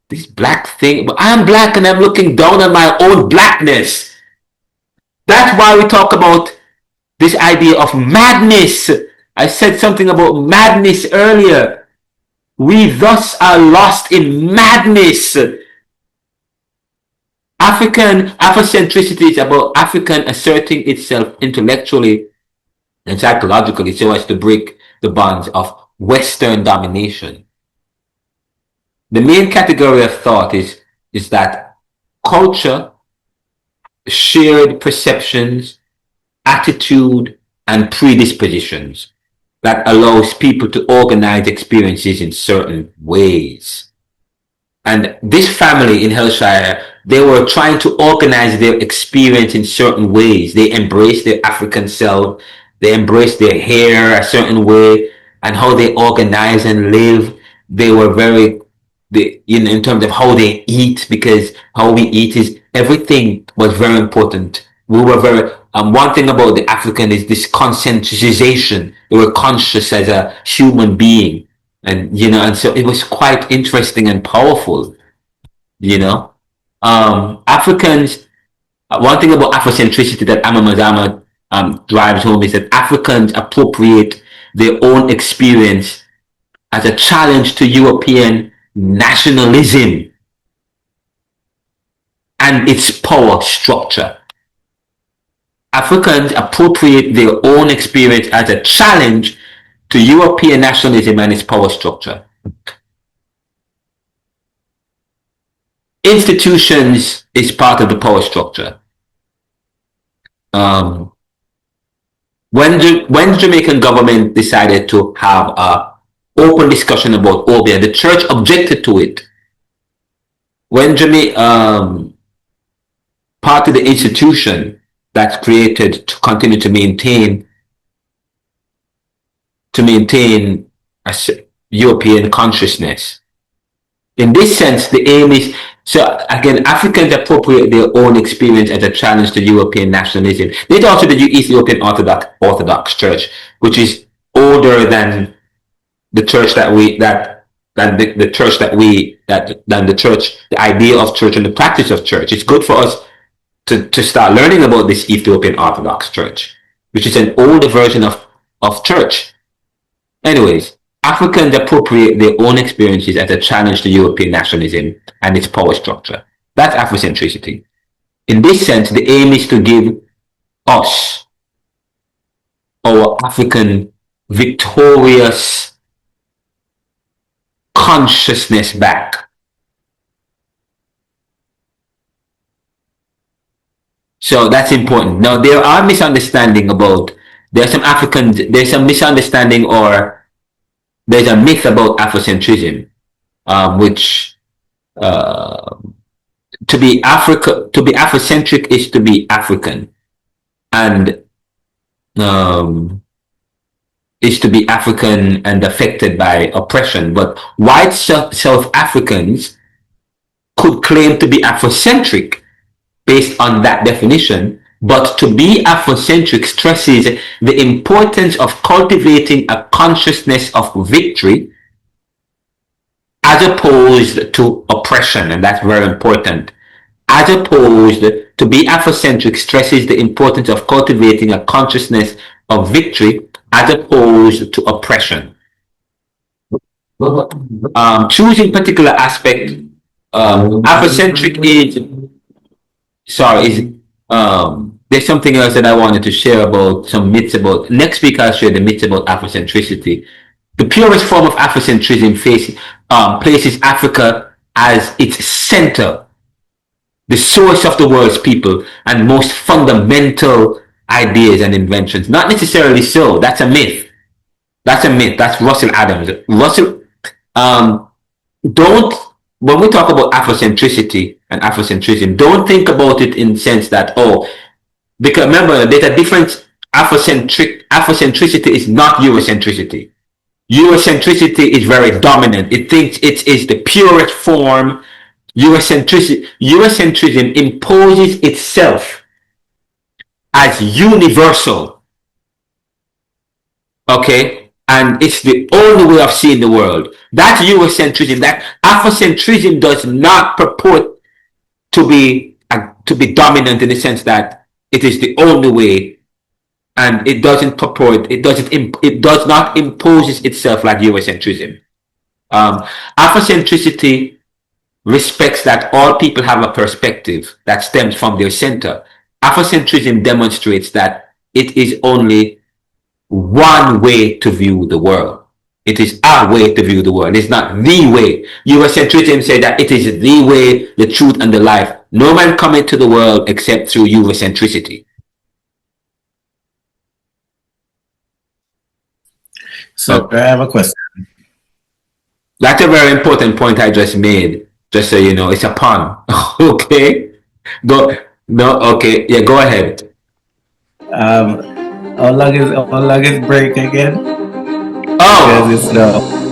this black thing. But I'm black and I'm looking down on my own blackness. That's why we talk about this idea of madness. I said something about madness earlier. We thus are lost in madness. Afrocentricity is about African asserting itself intellectually and psychologically so as to break the bonds of Western domination. The main category of thought is that culture, shared perceptions, attitude, and predispositions that allows people to organize experiences in certain ways. And this family in Hillshire, they were trying to organize their experience in certain ways. They embraced their African self, they embraced their hair a certain way, and how they organize and live. They were very, in terms of how they eat, because how we eat is everything was very important. We were very, one thing about the African is this conscientization. They were conscious as a human being. And, and so it was quite interesting and powerful, Africans, one thing about Afrocentricity that Amma Mazama drives home is that Africans appropriate their own experience as a challenge to European nationalism and its power structure. Africans appropriate their own experience as a challenge to European nationalism and its power structure. Institutions is part of the power structure. When the Jamaican government decided to have an open discussion about Obia, the church objected to it. When part of the institution that's created to continue to maintain a European consciousness. In this sense, the aim is, so again, Africans appropriate their own experience as a challenge to European nationalism. There's also the Ethiopian Orthodox Church, which is older than the church the idea of church and the practice of church. It's good for us to start learning about this Ethiopian Orthodox Church, which is an older version of church. Anyways, Africans appropriate their own experiences as a challenge to European nationalism and its power structure. That's Afrocentricity. In this sense, the aim is to give us our African victorious consciousness back. So that's important. Now, there are misunderstanding there's some misunderstanding or there's a myth about Afrocentrism, which to be Afrocentric is to be African, and is to be African and affected by oppression. But white South Africans could claim to be Afrocentric based on that definition. But to be Afrocentric stresses the importance of cultivating a consciousness of victory as opposed to oppression, and that's very important. As opposed to be Afrocentric stresses the importance of cultivating a consciousness of victory as opposed to oppression. Choosing particular aspect, Afrocentric there's something else that I wanted to share about some myths about. Next week I'll share the myths about Afrocentricity. The purest form of Afrocentrism places Africa as its center, the source of the world's people and most fundamental ideas and inventions. Not necessarily so. That's a myth. That's Russell Adams. When we talk about Afrocentricity and Afrocentrism, don't think about it in the sense that, because remember, there's a difference. Afrocentricity is not Eurocentricity. Eurocentricity is very dominant. It thinks it is the purest form. Eurocentrism imposes itself as universal. Okay? And it's the only way of seeing the world. That's Eurocentrism. That Afrocentrism does not purport to be dominant in the sense that it is the only way, and it does not impose itself like Eurocentrism. Afrocentricity respects that all people have a perspective that stems from their center. Afrocentrism demonstrates that it is only one way to view the world. It is our way to view the world. It's not the way. Eurocentrism says that it is the way, the truth, and the life. No man cometh to the world except through Eurocentricity. So I have a question. That's a very important point I just made. Just so you know, it's a pun. Okay. Go. No. Okay. Yeah. Go ahead. How long is break again? Oh, Because it's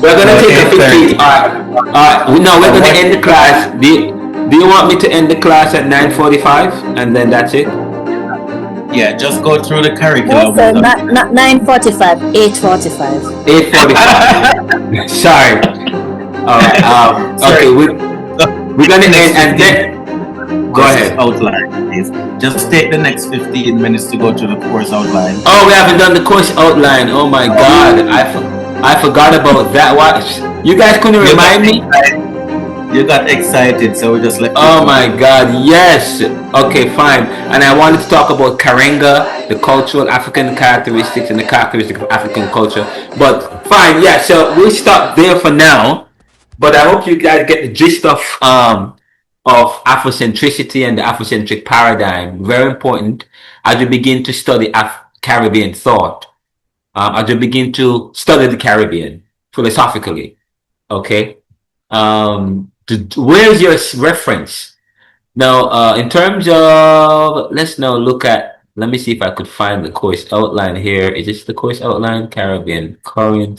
we're gonna take a 15. No, we're gonna end the class. Do you want me to end the class at 9:45 and then that's it? Yeah, just go through the No, curriculum. sir, not 9:45, 8:45. 8:45. Sorry. All right. Okay. We're gonna end and then. Go ahead. Outline, please. Just take the next 15 minutes to go through the course outline. Oh, we haven't done the course outline. Oh my God, I forgot about that. What? You guys couldn't remind me? You got excited, so we just let. Oh my God, yes. Okay, fine. And I wanted to talk about Karenga, the cultural African characteristics and the characteristics of African culture. But fine, yeah. So we'll stop there for now. But I hope you guys get the gist of Afrocentricity and the Afrocentric paradigm. Very important as you begin to study Caribbean thought. As you begin to study the Caribbean philosophically. Okay. Where's your reference? Now, in terms of, let's now look at, let me see if I could find the course outline here. Is this the course outline? Caribbean current